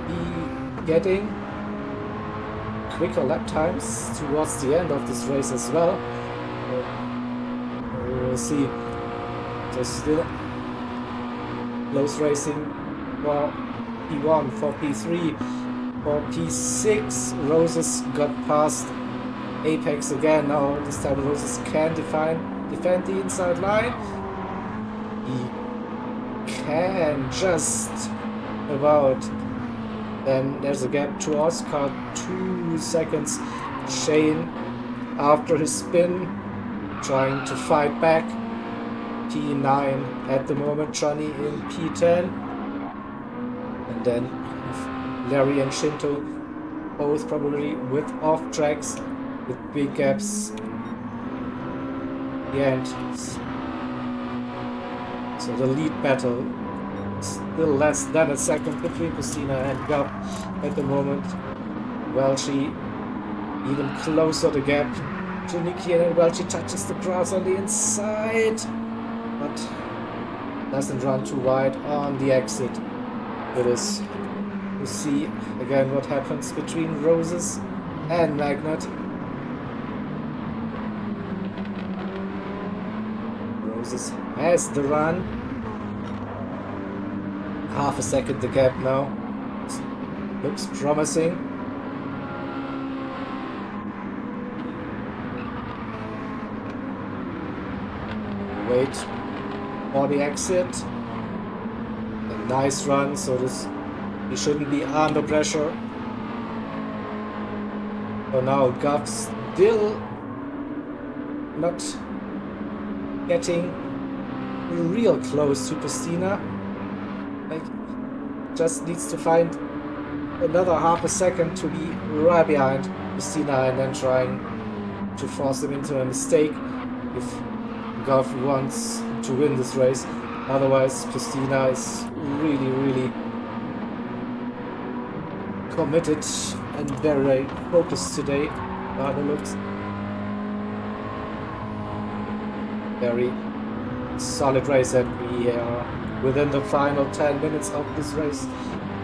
S2: be getting quicker lap times towards the end of this race as well. We'll see. So still close racing for P1, for P3, for P6. Roses got past Apex again. Now this time Roses can defend the inside line. He can just about. Then there's a gap to Oscar, 2 seconds. Shane after his spin, trying to fight back. P9 at the moment, Johnny in P10. And then Larry and Shinto both probably with off tracks, with big gaps. The end. So the lead battle, still less than a second between Christina and Gup at the moment. Welchie even closer the gap to Nikki, and then Welchie touches the grass on the inside, but doesn't run too wide on the exit. It is to see again what happens between Roses and Magnet. Roses has the run. Half a second the gap now. Looks promising. Wait for the exit. A nice run, so he shouldn't be under pressure. For now, Guff still not getting real close to Christina. Like, just needs to find another half a second to be right behind Christina, and then trying to force him into a mistake if Guff wants to win this race. Otherwise, Christina is really committed and very focused today. by the looks. Very solid race, and we are within the final 10 minutes of this race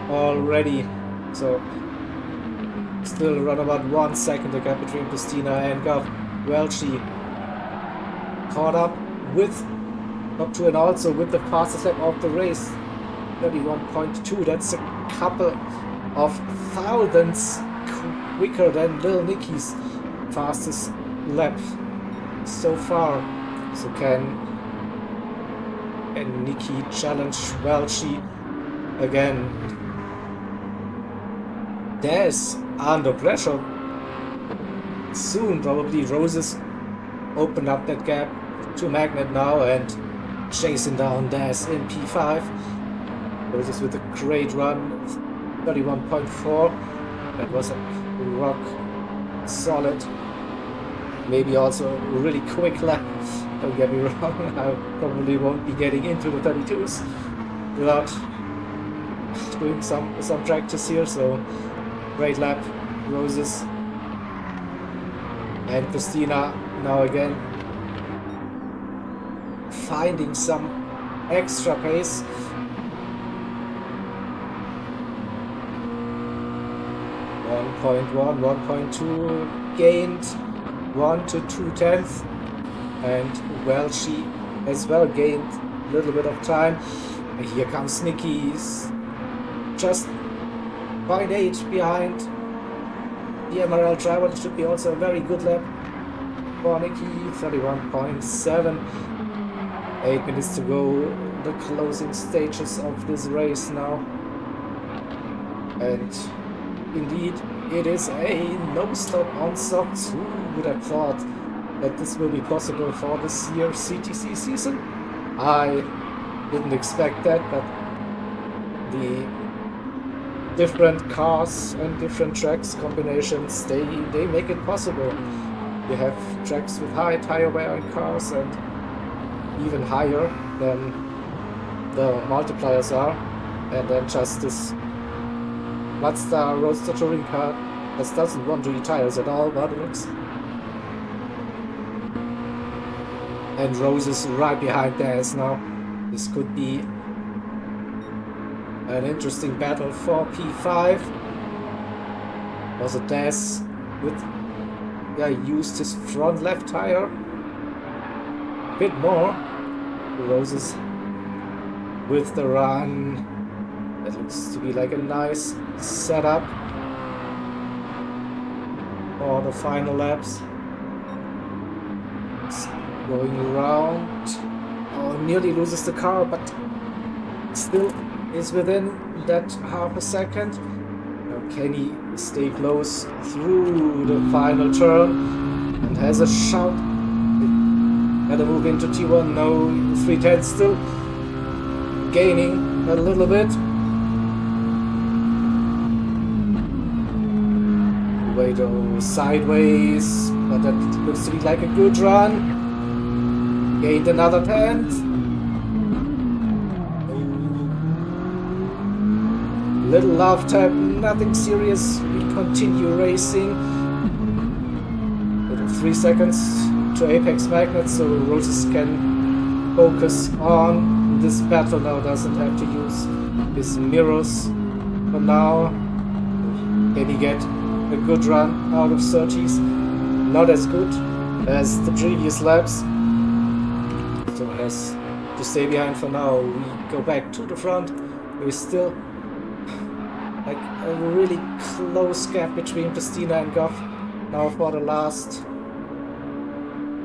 S2: already. So still around about 1 second the gap between Christina and Gov. Welchie caught up with top 2 and also with the fastest lap of the race, 31.2. That's a couple of thousandths quicker than Lil Nicky's fastest lap so far. So can Nicky challenge Welchie again? There's under pressure. Soon probably Roses open up that gap to Magnet now and chasing down Daz in P5. Roses with a great run, 31.4. That was a rock solid. Maybe also a really quick lap. Don't get me wrong, I probably won't be getting into the 32s without doing some practice here. So great lap, Roses and Christina now again finding some extra pace. 1.1, 1.2 gained 1 to 2/10, and Welchie as well gained a little bit of time. And here comes Nicky's just 0.8 behind the MRL driver. It should be also a very good lap for Nicky, 31.7. 8 minutes to go, the closing stages of this race now. And indeed, it is a no-stop on softs. Who would have thought that this will be possible for this year's CTC season? I didn't expect that, but the different cars and different tracks combinations, they make it possible. You have tracks with high tire wear in cars and even higher than the multipliers are, and then just this Mazda Roadster touring car that doesn't want to tires at all, but it looks. And Roses right behind Daz now. This could be an interesting battle for P5. Also Daz used his front left tire a bit more. Roses with the run. That looks to be like a nice setup for the final laps. It's going around. Oh, nearly loses the car, but still is within that half a second. Now can he stay close through the final turn and has a shout? Gotta move into T1. No, 310 still gaining a little bit. Way sideways, but that looks to be like a good run. Gained another 10th. Little love tap, nothing serious. We continue racing. Little 3 seconds to Apex Magnet, so Roses can focus on this battle now. Doesn't have to use his mirrors for now. Can he get a good run out of 30s? Not as good as the previous laps, so has to stay behind for now. We go back to the front. We're still like a really close gap between Christina and Goff now for the last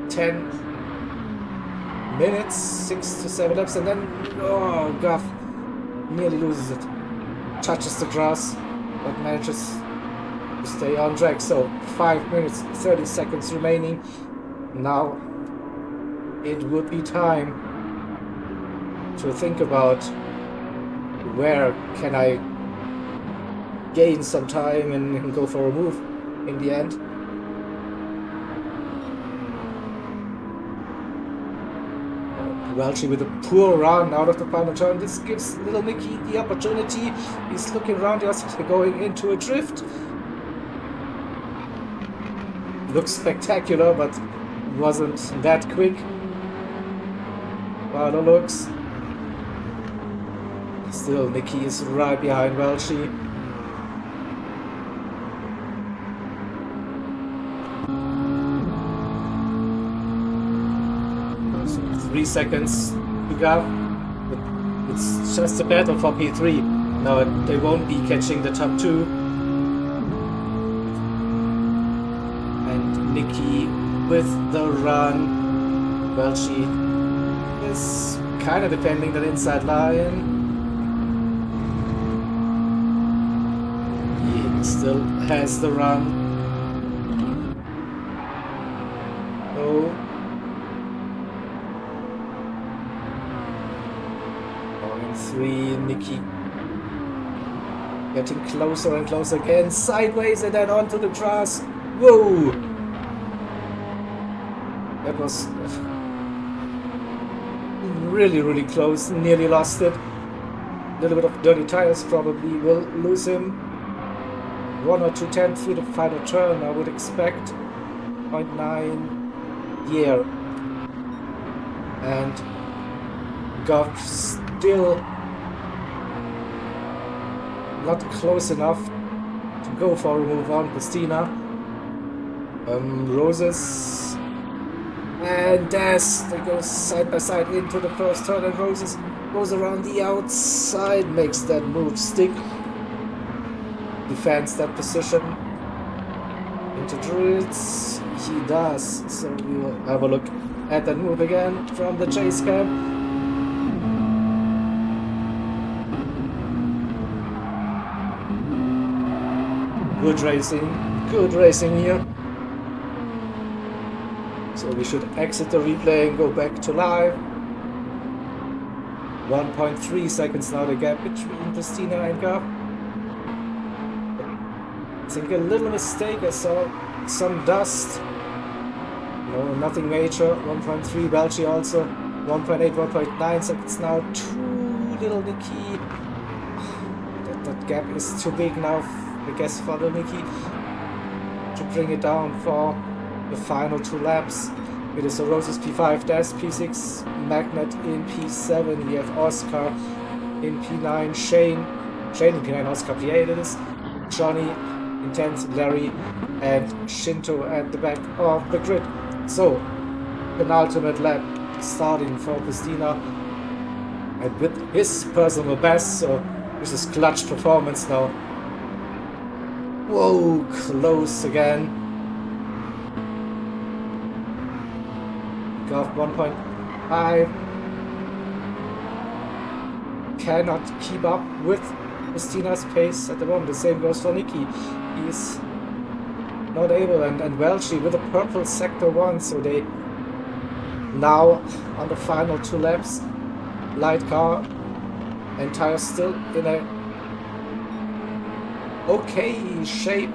S2: 10 minutes, 6 to 7 laps, and then Goff nearly loses it, touches the grass, but manages to stay on track. So 5 minutes 30 seconds remaining. Now it would be time to think about where can I gain some time and go for a move in the end. Welchie with a poor run out of the final turn. This gives little Nicky the opportunity. He's looking around, just going into a drift. looks spectacular, but wasn't that quick. By the looks. Still, Nicky is right behind Welchie. So 3 seconds to go. It's just a battle for P3. Now they won't be catching the top 2. And Nicky with the run. Welchie is kind of defending that inside line. He still has the run. Oh. 3, Nicky getting closer and closer again, sideways and then onto the grass. Whoa! That was really close, nearly lost it. A little bit of dirty tires probably will lose him. 1 or 2 tenths through the final turn, I would expect. 0.9 here. And Goff still not close enough to go for a move on Christina. Roses and Des, they go side by side into the first turn, and Roses goes around the outside, makes that move stick, defends that position into drills. He does, so we will have a look at that move again from the chase cam. Good racing here. So we should exit the replay and go back to live. 1.3 seconds now the gap between Christina and Gab. I think a little mistake, I saw some dust. No, nothing major. 1.3 Welchie also. 1.8, 1.9 seconds now. Too little Nicky. That gap is too big now, I guess, for the Nicky to bring it down for the final 2 laps. It is a Roses P5, Des P6, Magnet in P7, we have Oscar in P9, Shane in P9, Oscar P8 it is, Johnny in 10th, Larry and Shinto at the back of the grid. So, penultimate lap starting for Christina, and with his personal best, so this is clutch performance now. Whoa, close again. Got 1.5. Cannot keep up with Christina's pace at the moment. The same goes for Nicky. He's not able, and Welchie with a purple sector 1, so they now on the final 2 laps. Light car and tires still in a okay shape,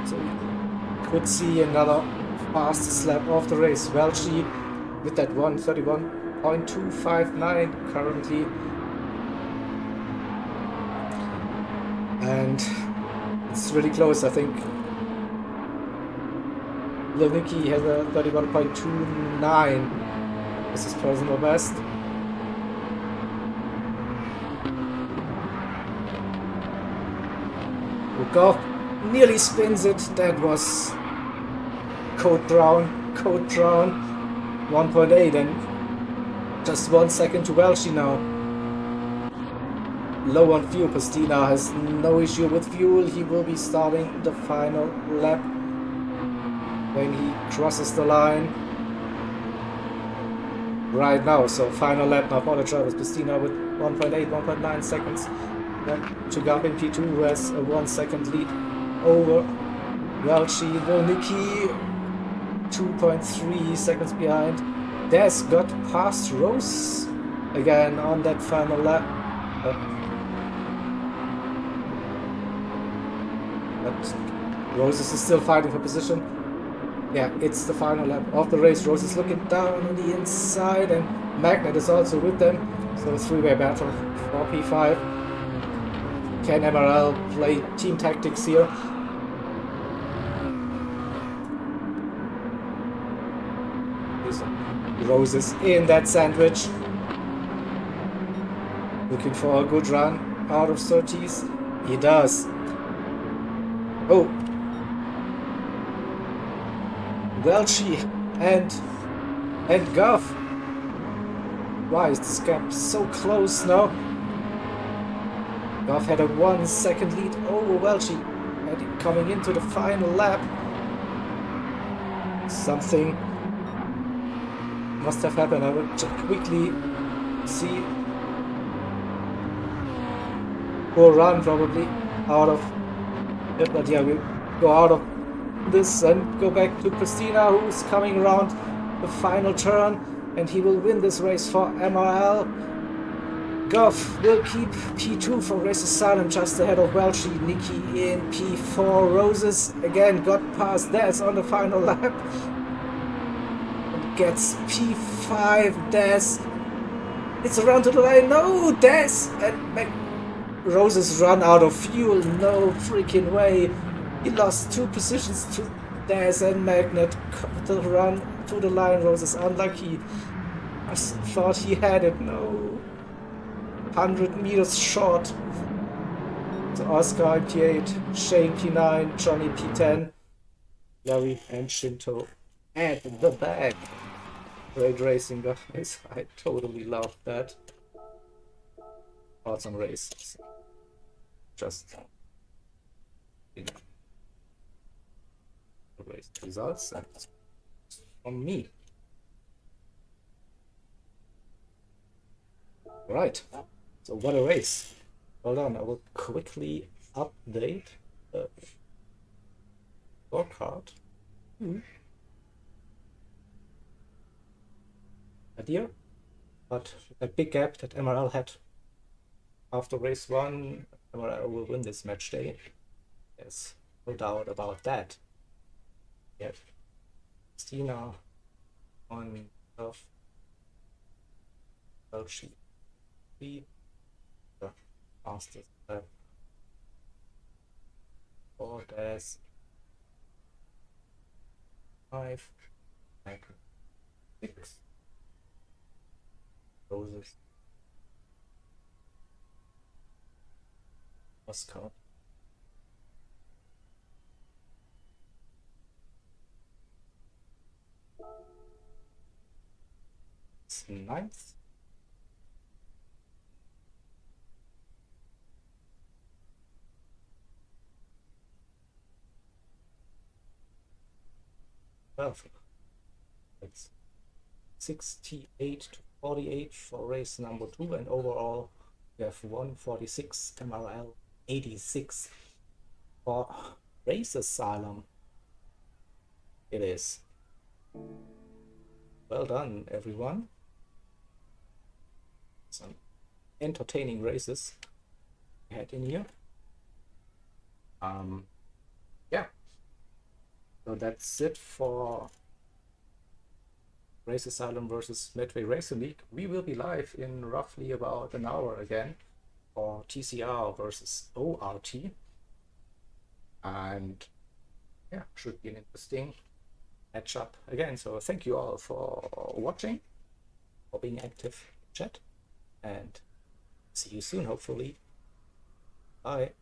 S2: so we could see another fastest lap of the race. Welchie with that 1:31.259 currently, and it's really close. I think Lil Nicky has a 31.29. This is personal best. Goff nearly spins it. That was Code Brown, 1.8, and just 1 second to Welchie now. Low on fuel. Christina has no issue with fuel. He will be starting the final lap when he crosses the line right now. So final lap now for the drivers. Christina with 1.8, 1.9 seconds. Then to Gab in P2, who has a 1 second lead over Welchie. Nicky 2.3 seconds behind. Des got past Rose again on that final lap. But Roses is still fighting for position. Yeah, it's the final lap of the race. Rose is looking down on the inside, and Magnet is also with them. So a 3-way battle for P5. Can MRL play team tactics here? Roses in that sandwich. Looking for a good run out of 30s. He does. Oh. Welchie and Guff. Why is this gap so close now? Guff had a 1 second lead over Welchie and coming into the final lap. Something must have happened. I will just quickly see. Poor run probably out of it, but yeah, we'll go out of this and go back to Christina, who's coming around the final turn, and he will win this race for MRL. Goff will keep P2 for Race Asylum just ahead of Welchie. Nikki in P4. Roses again got past Daz on the final lap and gets P5. Daz, it's around to the line. No, Daz and Roses run out of fuel. No freaking way. He lost 2 positions to Daz and Magnet. The run to the line. Roses unlucky. I thought he had it. No. 100 meters short. So Oscar P8, Shane P9, Johnny P10, Larry and Shinto at the back. Great racing, guys. I totally loved that. Awesome race. Just race results and from me. Right. So what a race. Hold on, I will quickly update the scorecard. Idea, but a big gap that MRL had after race 1, MRL will win this match day. There's no doubt about that. Yeah. Stina on of Welchie. The fastest lap for Daz 5 and 6 Roses Oscar it's 9th. Well, it's 68 to 48 for race number 2, and overall we have 146 MRL 86 for Race Asylum. It is. Well done, everyone. Some entertaining races we had in here. Yeah. So that's it for Race Asylum versus Medway Racing League. We will be live in roughly about an hour again for TCR versus ORT. And yeah, should be an interesting matchup again. So thank you all for watching, for being active in chat, and see you soon, hopefully. Bye.